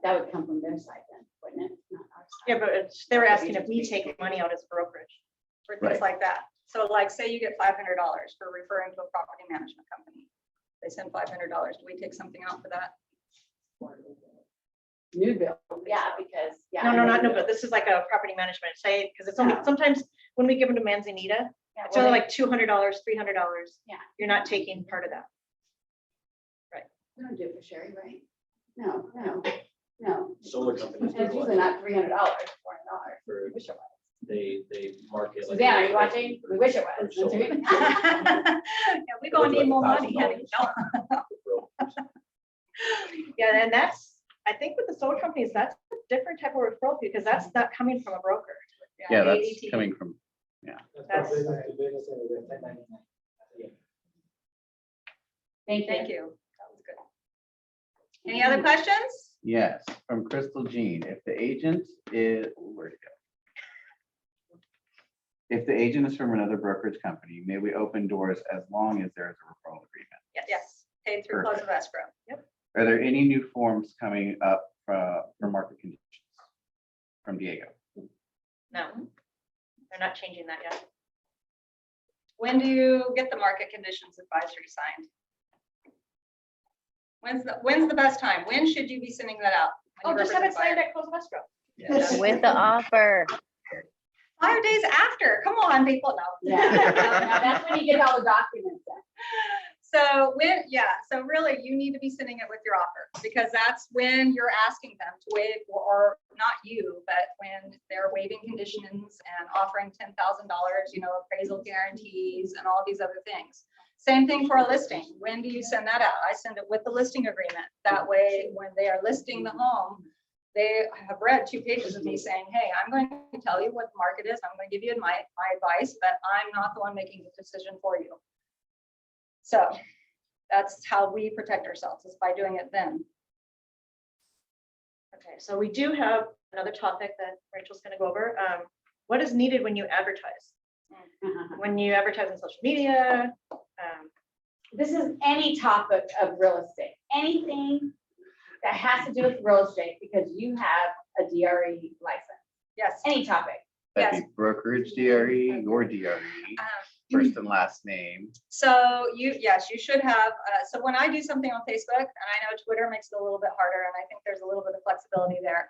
That would come from their side then, wouldn't it? Not our side. yeah, but they were asking if we take money out as brokerage. For things like that. So like, say you get $500 for referring to a property management company. They send $500. Do we take something out for that? New bill, yeah, because, yeah. No, not no, but this is like a property management, say, because it's only, sometimes when we give them to Manzanita, It's only like $200, $300. Yeah. You're not taking part of that. We don't do it for Sherry, right? No. Solar companies. do It's a lot usually not $300, $400. for- Wish it was. They market. like- Suzanne, are you watching? We wish it was. For solar. Yeah, we gonna need more money. honey. Yeah, and that's, I think with the solar companies, that's a different type of referral fee because that's not coming from a broker. Yeah, that's ADT. coming from, That's- Thank you. That was good. Any other questions? yes, from Crystal Jean, if the agent is, where'd it go? If the agent is from another brokerage company, may we open doors as long as there is a referral agreement? Yes, paid through close of escrow. Yep. Are there any new forms coming up for market conditions from Diego? No, they're not changing that yet. When do you get the market conditions advisory signed? When's the best time? When should you be sending that out? When Oh, you just have it represent signed buyer? at close of escrow. Yes. With the offer. 5 days after, come on, people, no. Yeah, that's when you get all the documents in. So so really you need to be sending it with your offer because that's when you're asking them to waive, or not you, but when they're waiving conditions and offering $10,000, appraisal guarantees and all these other things. Same thing for a listing. When do you send that out? I send it with the listing agreement. That way, when they are listing the home, they have read 2 pages of me saying, hey, I'm going to tell you what the market is. I'm going to give you my advice, but I'm not the one making the decision for you. So that's how we protect ourselves, is by doing it then. Okay, so we do have another topic that Rachel's gonna go over. What is needed when you advertise? When you advertise on social media? This is any topic of real estate, anything that has to do with real estate, because you have a DRE license, Yes. any topic. That'd be brokerage DRE, your DRE, first and last name. So you should have, so when I do something on Facebook, and I know Twitter makes it a little bit harder, and I think there's a little bit of flexibility there.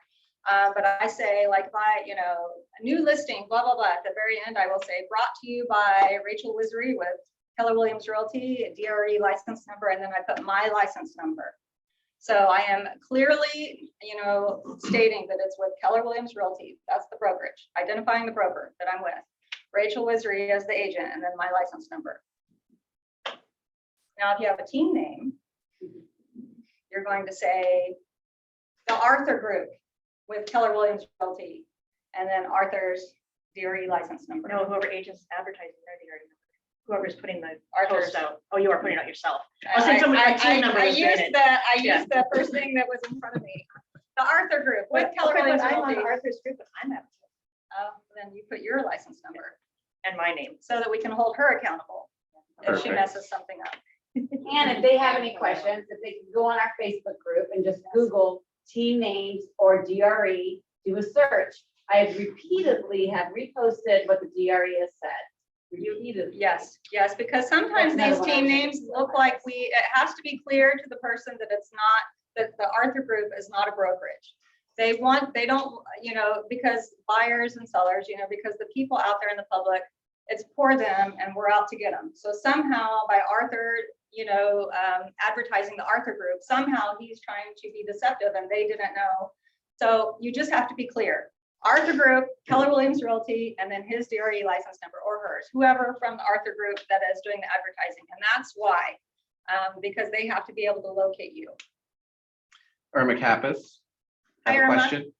But I say, like, if I, a new listing, blah, blah, blah, at the very end, I will say, brought to you by Rachel Wisery with Keller Williams Realty, DRE license number, and then I put my license number. So I am clearly, stating that it's with Keller Williams Realty. That's the brokerage, identifying the broker that I'm with. Rachel Wisery as the agent, and then my license number. Now, if you have a team name, you're going to say the Arthur Group with Keller Williams Realty, and then Arthur's DRE license number. No, whoever agent's advertising their DRE number. Whoever's putting the Arthur's. post out. Oh, you are putting it out yourself. I was saying somebody, my team number I was doing used it. the first thing that was in front of me. The Arthur Group with Keller Okay, but Williams I'm on Realty. Arthur's group, but I'm at, Then you put your license number and my name. so that we can hold her accountable if she Perfect. messes something up. And if they have any questions, if they can go on our Facebook group and just Google team names or DRE, do a search. I have repeatedly have reposted what the DRE has said. Repeatedly. Yes, because sometimes That's these another team one I names look like it has to be clear to the person that it's not, that the Arthur Group is not a brokerage. They don't, because buyers and sellers, because the people out there in the public, it's for them and we're out to get them. So somehow by Arthur, advertising the Arthur Group, somehow he's trying to be deceptive and they didn't know. So you just have to be clear. Arthur Group, Keller Williams Realty, and then his DRE license number or hers, whoever from the Arthur Group that is doing the advertising. And that's why, because they have to be able to locate you. Irma Kappas, Hi, have a Irma. question?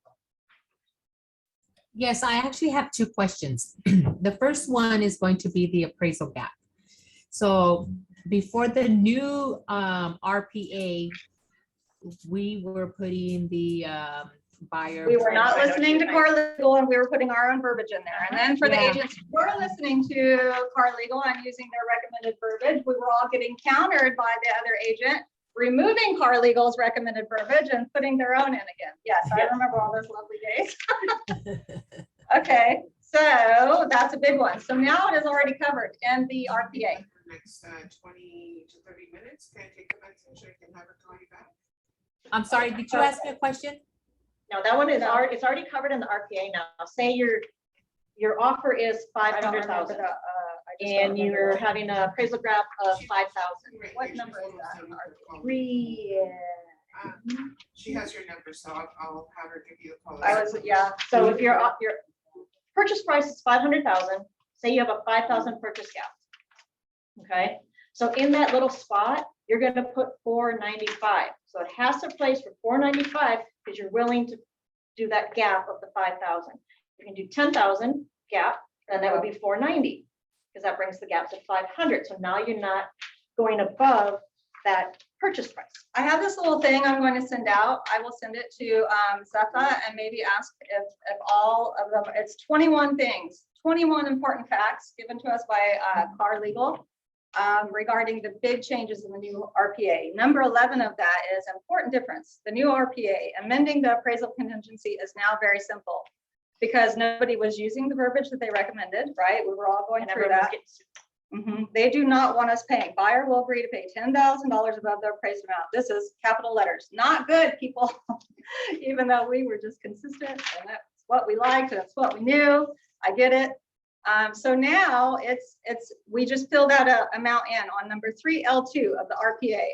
Yes, I actually have 2 questions. The first one is going to be the appraisal gap. So before the new RPA, we were putting the buyer. We were not listening to Car Legal and we were putting our own verbiage in there. And then for the Yeah. agents who were listening to Car Legal and using their recommended verbiage, we were all getting countered by the other agent, removing Car Legal's recommended verbiage and putting their own in again. Yes, I remember all those lovely days. Okay, so that's a big one. So now it is already covered in the RPA. Next 20 to 30 minutes, can I take the message? I can have her call you back. I'm sorry, did you ask me a question? No, that one is already, it's already covered in the RPA now. Say your offer is I don't remember 500,000. I and you're having an appraisal gap of 5,000. What number is that? She has your number, so I'll have her give you a call. So if your purchase price is 500,000, say you have a 5,000 purchase gap. Okay, so in that little spot, you're gonna put 495. So it has to place for 495 because you're willing to do that gap of the 5,000. You can do 10,000 gap, then that would be 490, because that brings the gap to 500. So now you're not going above that purchase price. I have this little thing I'm going to send out. I will send it to Zetha and maybe ask if all of them, it's 21 things, 21 important facts given to us by Car Legal regarding the big changes in the new RPA. Number 11 of that is important difference. The new RPA, amending the appraisal contingency is now very simple because nobody was using the verbiage that they recommended, right? We were all going through that. They do not want us paying. Buyer will agree to pay $10,000 above their appraised amount. This is capital letters. Not good, people. Even though we were just consistent and that's what we liked, that's what we knew. I get it. So now we just fill that amount in on number 3L2 of the RPA.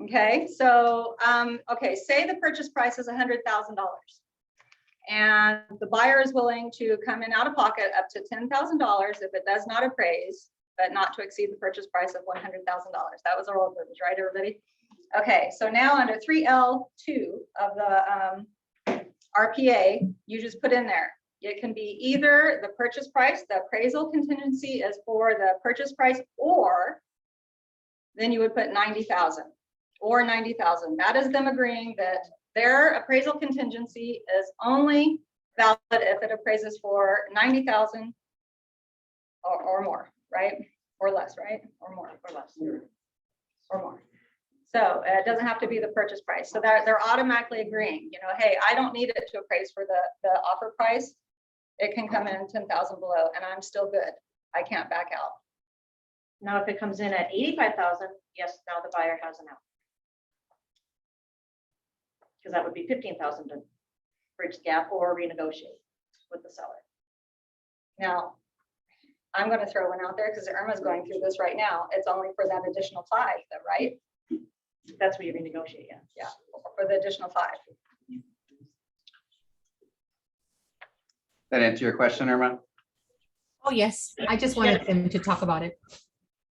Okay, so okay, say the purchase price is $100,000. And the buyer is willing to come in out of pocket up to $10,000 if it does not appraise, but not to exceed the purchase price of $100,000. That was our old verbiage, right, everybody? Okay, so now under 3L2 of the RPA, you just put in there. It can be either the purchase price, the appraisal contingency is for the purchase price, or then you would put 90,000 or 90,000. That is them agreeing that their appraisal contingency is only valid if it appraises for 90,000 or more, right? Or less, right? Or more, or less, or more. So it doesn't have to be the purchase price. So they're automatically agreeing, you know, hey, I don't need it to appraise for the offer price. It can come in 10,000 below and I'm still good. I can't back out. Now, if it comes in at 85,000, yes, now the buyer has an out. Because that would be 15,000 to bridge the gap or renegotiate with the seller. Now, I'm going to throw one out there because Irma's going through this right now. It's only for that additional 5, though, right? That's what you renegotiate, yeah. Yeah, for the additional 5. That answer your question, Irma? Oh, yes. I just wanted them to talk about it.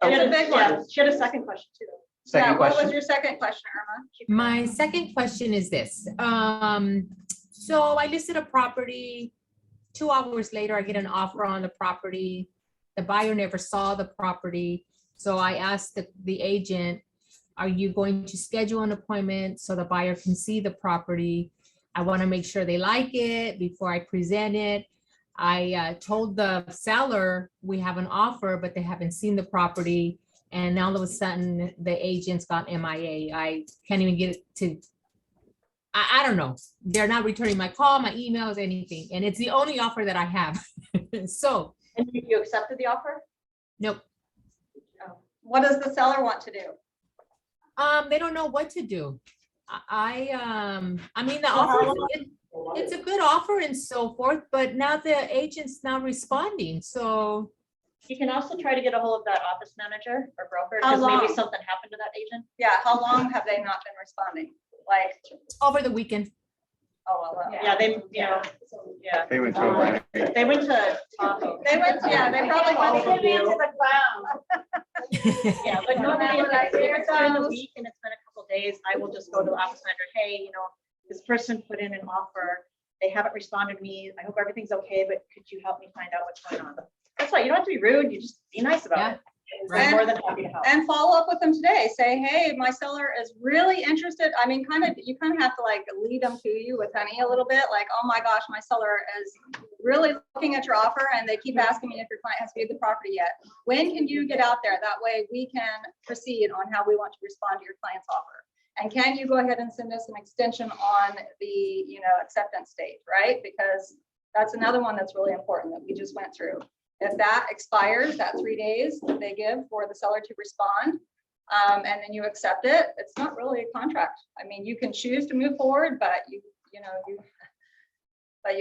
It's a big one. She had a second question too. Second What was question? your second question, Irma? My second question is this. So I listed a property. 2 hours later, I get an offer on the property. The buyer never saw the property. So I asked the agent, are you going to schedule an appointment so the buyer can see the property? I want to make sure they like it before I present it. I told the seller we have an offer, but they haven't seen the property. And now all of a sudden the agent's got MIA. I can't even get it to, I don't know. They're not returning my call, my emails, anything. And it's the only offer that I have. So. And you accepted the offer? Nope. What does the seller want to do? They don't know what to do. I mean, the offer, it's a good offer and so forth, but now the agent's not responding. So you can also try to get a hold of that office manager or broker How because maybe long? something happened to that agent. Yeah, how long have they not been responding? Like, over the weekend. oh, well, Yeah, they, you know, yeah. They went to a winery. They went to Tahoe. they went, yeah, they probably went to the Yeah, but normally if Like, here it's been a goes. week and it's been a couple days, I will just go to the office manager, hey, you know, this person put in an offer. They haven't responded to me. I hope everything's okay, but could you help me find out what's going on? That's why you don't have to be rude. You just be nice about it. I'm more than happy to help. And follow up with them today. Say, hey, my seller is really interested. I mean, you kind of have to like lead them to you with honey a little bit. Like, oh my gosh, my seller is really looking at your offer and they keep asking me if your client has viewed the property yet. When can you get out there? That way we can proceed on how we want to respond to your client's offer. And can you go ahead and send us an extension on the, you know, acceptance date, right? Because that's another one that's really important that we just went through. If that expires, that 3 days that they give for the seller to respond, and then you accept it, it's not really a contract. I mean, you can choose to move forward, but you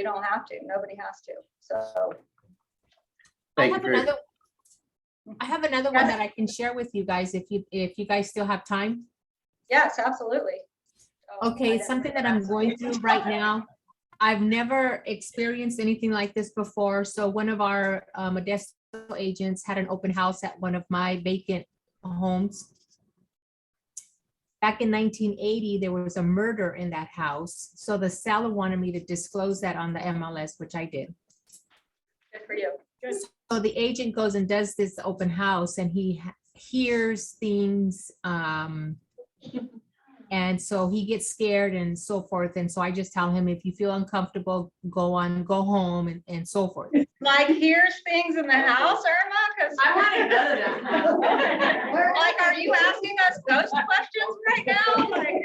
don't have to. Nobody has to. So I Thank you have for, another, I have another one that I can share with you guys if you guys still have time. Yes, absolutely. Oh, Okay, I it's didn't something bring that I'm that. going through right now. I've never experienced anything like this before. So one of our Modesto agents had an open house at one of my vacant homes. Back in 1980, there was a murder in that house. So the seller wanted me to disclose that on the MLS, which I did. Good for you. So the agent goes and does this open house and he hears things. And so he gets scared and so forth. And so I just tell him, if you feel uncomfortable, go home and so forth. Like, here's things in the house, Irma, because I want to know that. we're like, are you asking us ghost questions right now? Like,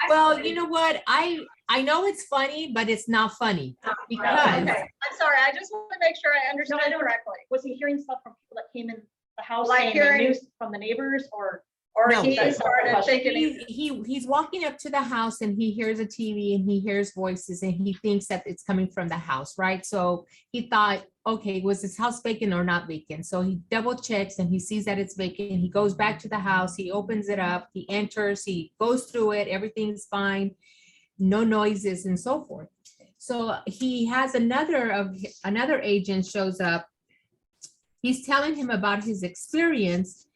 Well, you know what? I know it's funny, but it's not funny because okay, I'm sorry, I just want to make sure I understood correctly. Was he hearing stuff from people that came in the house, Like saying they hearing- knew from the neighbors, or No. He started thinking, he's walking up to the house and he hears a TV and he hears voices and he thinks that it's coming from the house, right? So he thought, okay, was this house vacant or not vacant? So he double checks and he sees that it's vacant. He goes back to the house, he opens it up, he enters, he goes through it, everything's fine, no noises and so forth. So he has another agent shows up. He's telling him about his experience.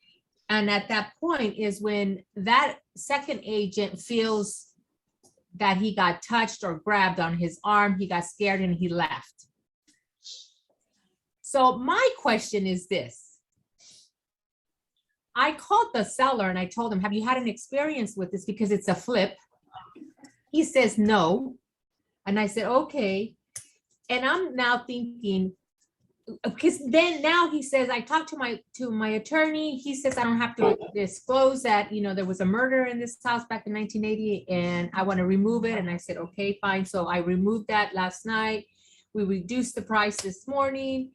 And at that point is when that second agent feels that he got touched or grabbed on his arm, he got scared and he left. So my question is this. I called the seller and I told him, have you had an experience with this? Because it's a flip. He says no. And I said, okay. And I'm now thinking, because then now he says, I talked to my attorney. He says, I don't have to disclose that, there was a murder in this house back in 1980 and I want to remove it. And I said, okay, fine. So I removed that last night. We reduced the price this morning.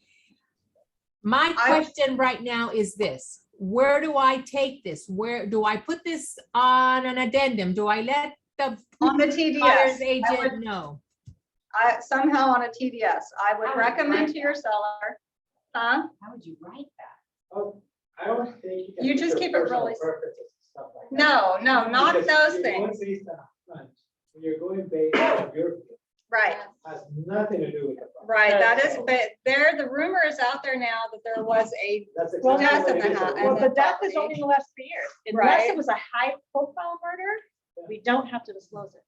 My question right now is this. Where do I take this? Where do I put this on an addendum? Do I let the on the TDS, buyer's agent know? Somehow on a TDS, I would recommend to your seller, huh? How would you write that? Oh, I don't think. You just keep it really. No, not those things. When you're going based on your. Right. Has nothing to do with the. Right, that is, but the rumor is out there now that there was a death in the house. Well, the death is only in the last 3 years. Unless Right. it was a high profile murder, we don't have to disclose it.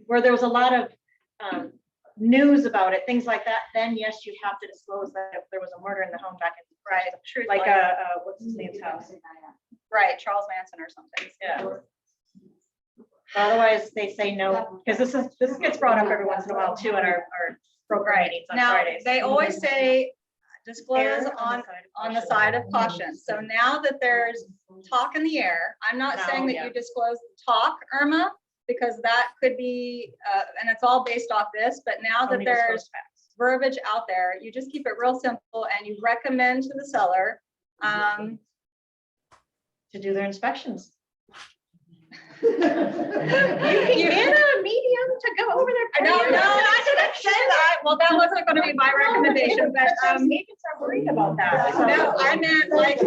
Where there was a lot of news about it, things like that, then yes, you have to disclose that if there was a murder in the home back in. Right, Like what's his name's house? Right, Charles Manson or something. Yeah. Otherwise, they say no, because this gets brought up every once in a while too in our program meetings on Now, Fridays. they always say disclose Err on the side of caution. So now that there's talk in the air, I'm not Now, saying that yeah. you disclose talk, Irma, because that could be, and it's all based off this, but now that Only disclose there's facts. verbiage out there, you just keep it real simple and you recommend to the seller, To do their inspections. You can get a medium to go over there. No, I didn't say that. Well, that wasn't going to be my recommendation, but Agents are worried about that. no, I meant like,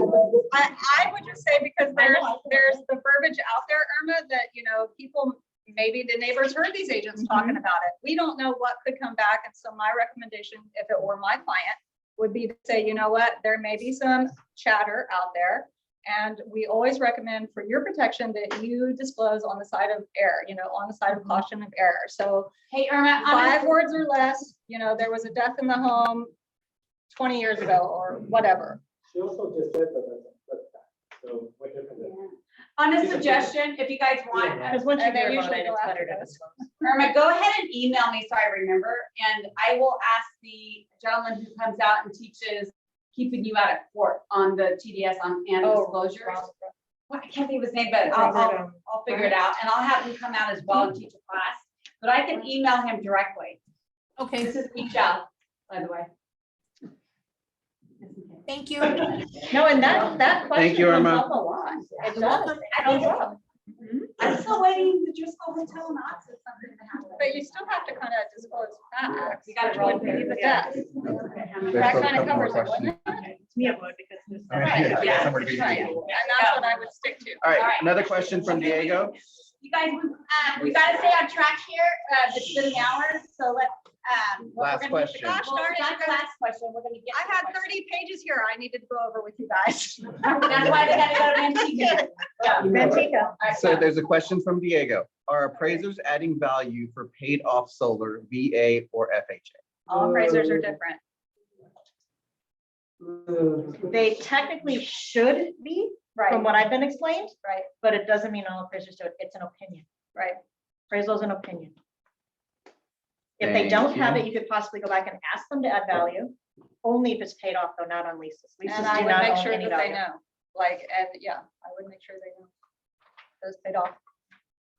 I would just say because there's the verbiage out there, Irma, that, people, maybe the neighbors heard these agents talking about it. We don't know what could come back. And so my recommendation, if it were my client, would be to say, you know what, there may be some chatter out there. And we always recommend for your protection that you disclose on the side of error, on the side of caution of error. So Hey, Irma, 5 words or less, there was a death in the home 20 years ago or whatever. She also just said that, so what different? on a suggestion, if you guys want. Because once you And they hear about usually it, go it's after better to those. disclose. Irma, go ahead and email me so I remember, and I will ask the gentleman who comes out and teaches keeping you out of court on the TDS and disclosures. Well, I can't think of his name, but I'll figure it out, and I'll have him come out as well and teach a class. But I can email him directly. Okay, This is Michele, by the way. thank you. No, and that question Thank you, comes Irma. up a lot. It does. I'm still waiting to just go hotel and access something to happen. but you still have to kind of disclose facts. You gotta roll with it. Yeah. There's That still a kind of couple more covers it, wouldn't questions. it? Me, it would, because this. Right, Yeah. somewhere to be Right. needed. And that's what I would stick to. All right, another question from Diego. You guys, we gotta stay on track here, it's been the hours, so let, Last question. Gosh darn it, That's the last question, we're gonna get. I had 30 pages here I needed to go over with you guys. That's why they gotta go to Manteca. Manteca. So there's a question from Diego. Are appraisers adding value for paid off solar, VA or FHA? All appraisers are different. They technically should be, Right. from what I've been explained, Right, but it doesn't mean all appraisers do it. It's an opinion. right. Appraisal is an opinion. If they don't Thank have you. it, you could possibly go back and ask them to add value, only if it's paid off, though, not on leases. Leases And I do would not make own sure any that they value. know, like, and yeah, I would make sure they know. Those paid off.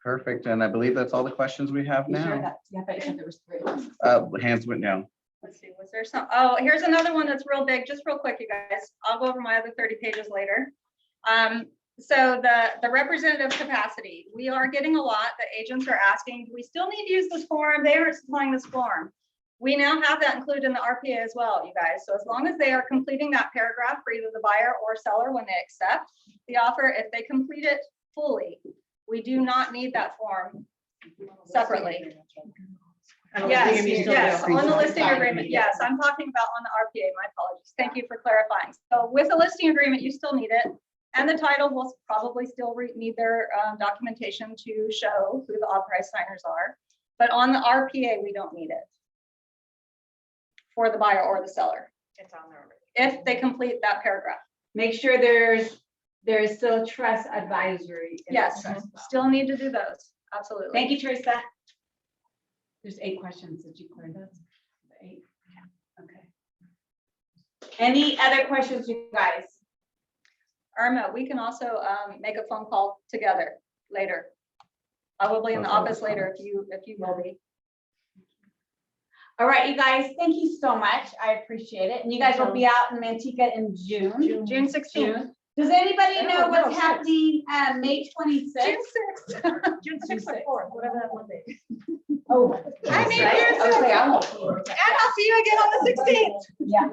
Perfect, and I believe that's all the questions we have You sure now. that, yeah, but you said there was 3. Hands went down. Let's see, was there some, oh, here's another one that's real big, just real quick, you guys. I'll go over my other 30 pages later. So the representative capacity, we are getting a lot. The agents are asking, do we still need to use this form? They are supplying this form. We now have that included in the RPA as well, you guys. So as long as they are completing that paragraph for either the buyer or seller when they accept the offer, if they complete it fully, we do not need that form separately. Yes, yes, on the listing agreement, yes, I'm talking about on the RPA, my apologies. Thank you for clarifying. So with the listing agreement, you still need it. And the title will probably still need their documentation to show who the authorized signers are. But on the RPA, we don't need it for the buyer or the seller, It's on there already. if they complete that paragraph. Make sure there is still trust advisory. in Yes, the trust. still need to do those, absolutely. Thank you, Teresa. There's 8 questions. Did you clear those? 8? Okay. Any other questions, you guys? Irma, we can also make a phone call together later. Probably in the office later if you will be. All right, you guys, thank you so much. I appreciate it. And you guys will be out in Manteca in June. June 16th. Does anybody know No, what's 6th. happening May 26th? June 6th or 4th, whatever that one day. Oh. I mean, right? here's Okay, the- I'm And I'll see you again on the 16th. Yeah.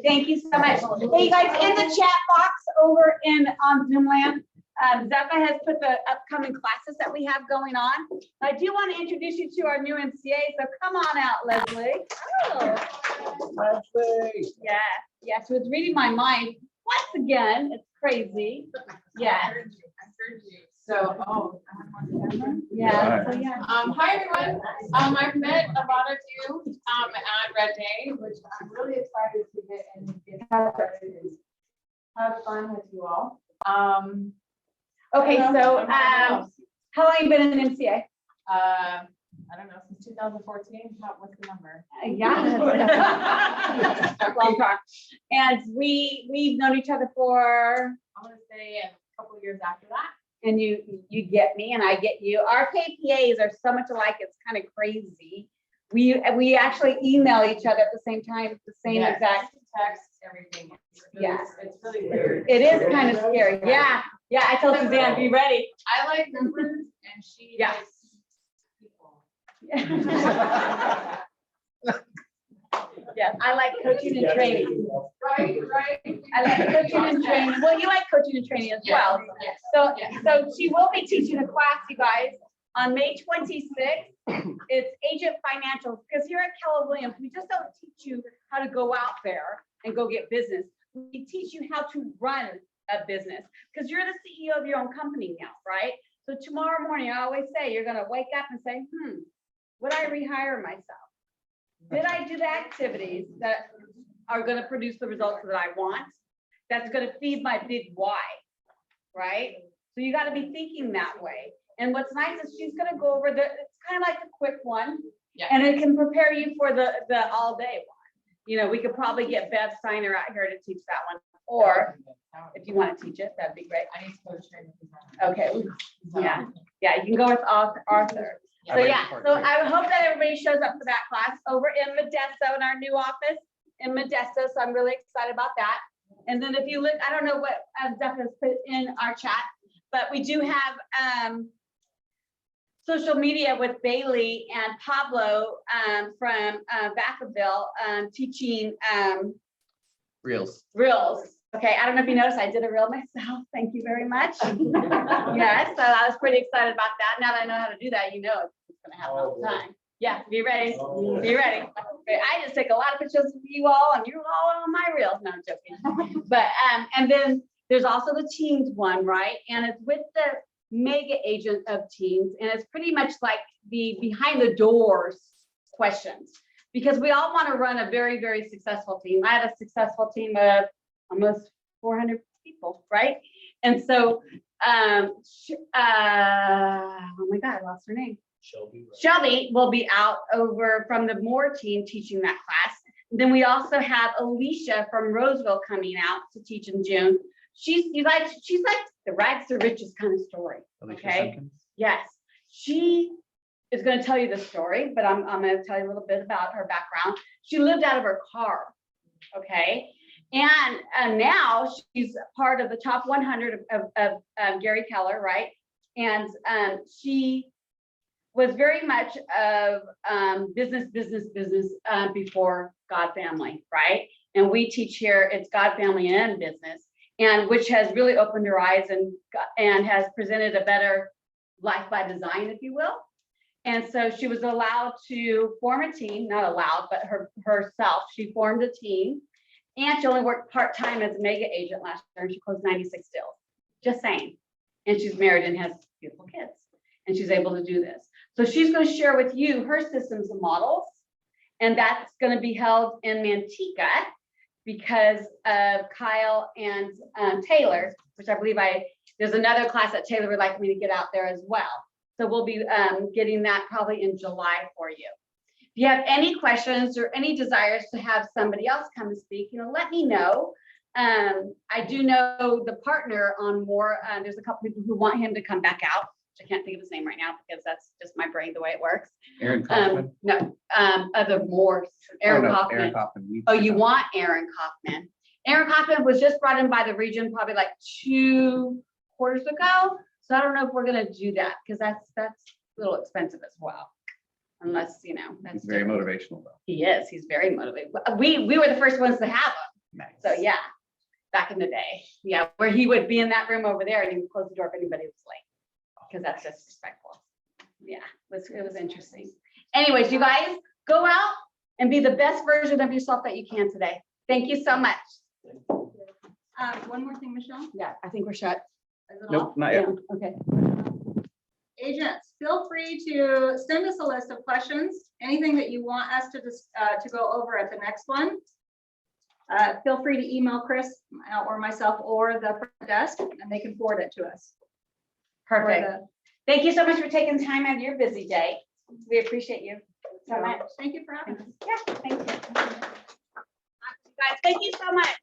Thank you so much. Hey, you guys, in the chat box over in Zoom land, Zepha has put the upcoming classes that we have going on. I do want to introduce you to our new MCA, so come on out, Leslie. Oh. Leslie. Yeah, so it's reading my mind once again. It's crazy. Yeah. So, Yeah. So yeah. hi everyone. I've met a lot of you at Red Day, which I'm really excited to get and have fun with you all. Okay, so I'm how long you been in MCA? I don't know, since 2014. What's the number? Yeah. Long time. And we've known each other for, I want to say a couple years after that. and you get me and I get you. Our KPAs are so much alike, it's kind of crazy. We actually email each other at the same time, the same Yes, exact. text, everything. Yeah. It's really weird. It is kind of scary. Yeah. Yeah, I told Suzanne, be ready. I like numbers and she Yeah. likes people. Yes, I like coaching and training. Right. I like coaching and training. Well, you like coaching and training as well. Yes. So she will be teaching a class, you guys, on May 26th. It's agent financials, because here at Keller Williams, we just don't teach you how to go out there and go get business. We teach you how to run a business, because you're the CEO of your own company now, right? So tomorrow morning, I always say, you're gonna wake up and say, would I rehire myself? Did I do the activities that are gonna produce the results that I want? That's gonna feed my big why, right? So you gotta be thinking that way. And what's nice is she's gonna go over it's kind of like a quick one. Yeah. And it can prepare you for the all day one. You know, we could probably get Bev Steiner out here to teach that one. Or if you want to teach it, that'd be great. I need to go train. Okay, yeah, you can go with Arthur. So yeah, so I hope that everybody shows up for that class over in Modesto in our new office in Modesto. So I'm really excited about that. And then if you look, I don't know what Zeph has put in our chat, but we do have social media with Bailey and Pablo from Vacaville teaching Reels. reels. Okay, I don't know if you noticed, I did a reel myself. Thank you very much. Yes, so I was pretty excited about that. Now that I know how to do that, you know it's gonna happen all the time. Yeah, be ready, be ready. Okay, I just take a lot of pictures of you all and you all on my reels. No, I'm joking. But, and then there's also the teens one, right? And it's with the mega agent of teens. And it's pretty much like the behind the doors questions, because we all want to run a very, very successful team. I have a successful team of almost 400 people, right? And so, oh my God, I lost her name. Shelby will be out over from the Moore team teaching that class. Then we also have Alicia from Roseville coming out to teach in June. She's like the rags to riches kind of story. Alicia Okay. Simpkins? Yes, she is going to tell you the story, but I'm going to tell you a little bit about her background. She lived out of her car. Okay. And now she's part of the top 100 of Gary Keller, right? And she was very much of business before God, family, right? And we teach here, it's God, family, and business, and which has really opened her eyes and has presented a better life by design, if you will. And so she was allowed to form a team, not allowed, but herself, she formed a team. And she only worked part-time as a mega agent last year, and she closed 96 deals. Just saying. And she's married and has beautiful kids. And she's able to do this. So she's going to share with you her systems and models. And that's going to be held in Manteca because of Kyle and Taylor, which I believe there's another class that Taylor would like me to get out there as well. So we'll be getting that probably in July for you. If you have any questions or any desires to have somebody else come and speak, let me know. I do know the partner on Moore. There's a couple people who want him to come back out. Which I can't think of his name right now because that's just my brain the way it works. Aaron Kaufman? No, other Moore. Aaron Kaufman. Aaron Kaufman. Oh, you want Aaron Kaufman? Aaron Kaufman was just brought in by the region probably like 2 quarters ago. So I don't know if we're gonna do that because that's a little expensive as well. Unless, that's He's very motivational though. He is. He's very motivated. We were the first ones to have him. Nice. So yeah, back in the day. Yeah, where he would be in that room over there and he would close the door if anybody was late. Because that's disrespectful. Yeah, it was interesting. Anyways, you guys go out and be the best version of yourself that you can today. Thank you so much. One more thing, Michelle. Yeah, I think we're shut. Is it Nope, all? not yet. Yeah, okay. Agents, feel free to send us a list of questions, anything that you want us to go over at the next one. Feel free to email Chris or myself or the front desk, and they can forward it to us. Perfect. Thank you so much for taking time out of your busy day. We appreciate you so much. Thank you for having us. Yeah, thank you. Guys, thank you so much.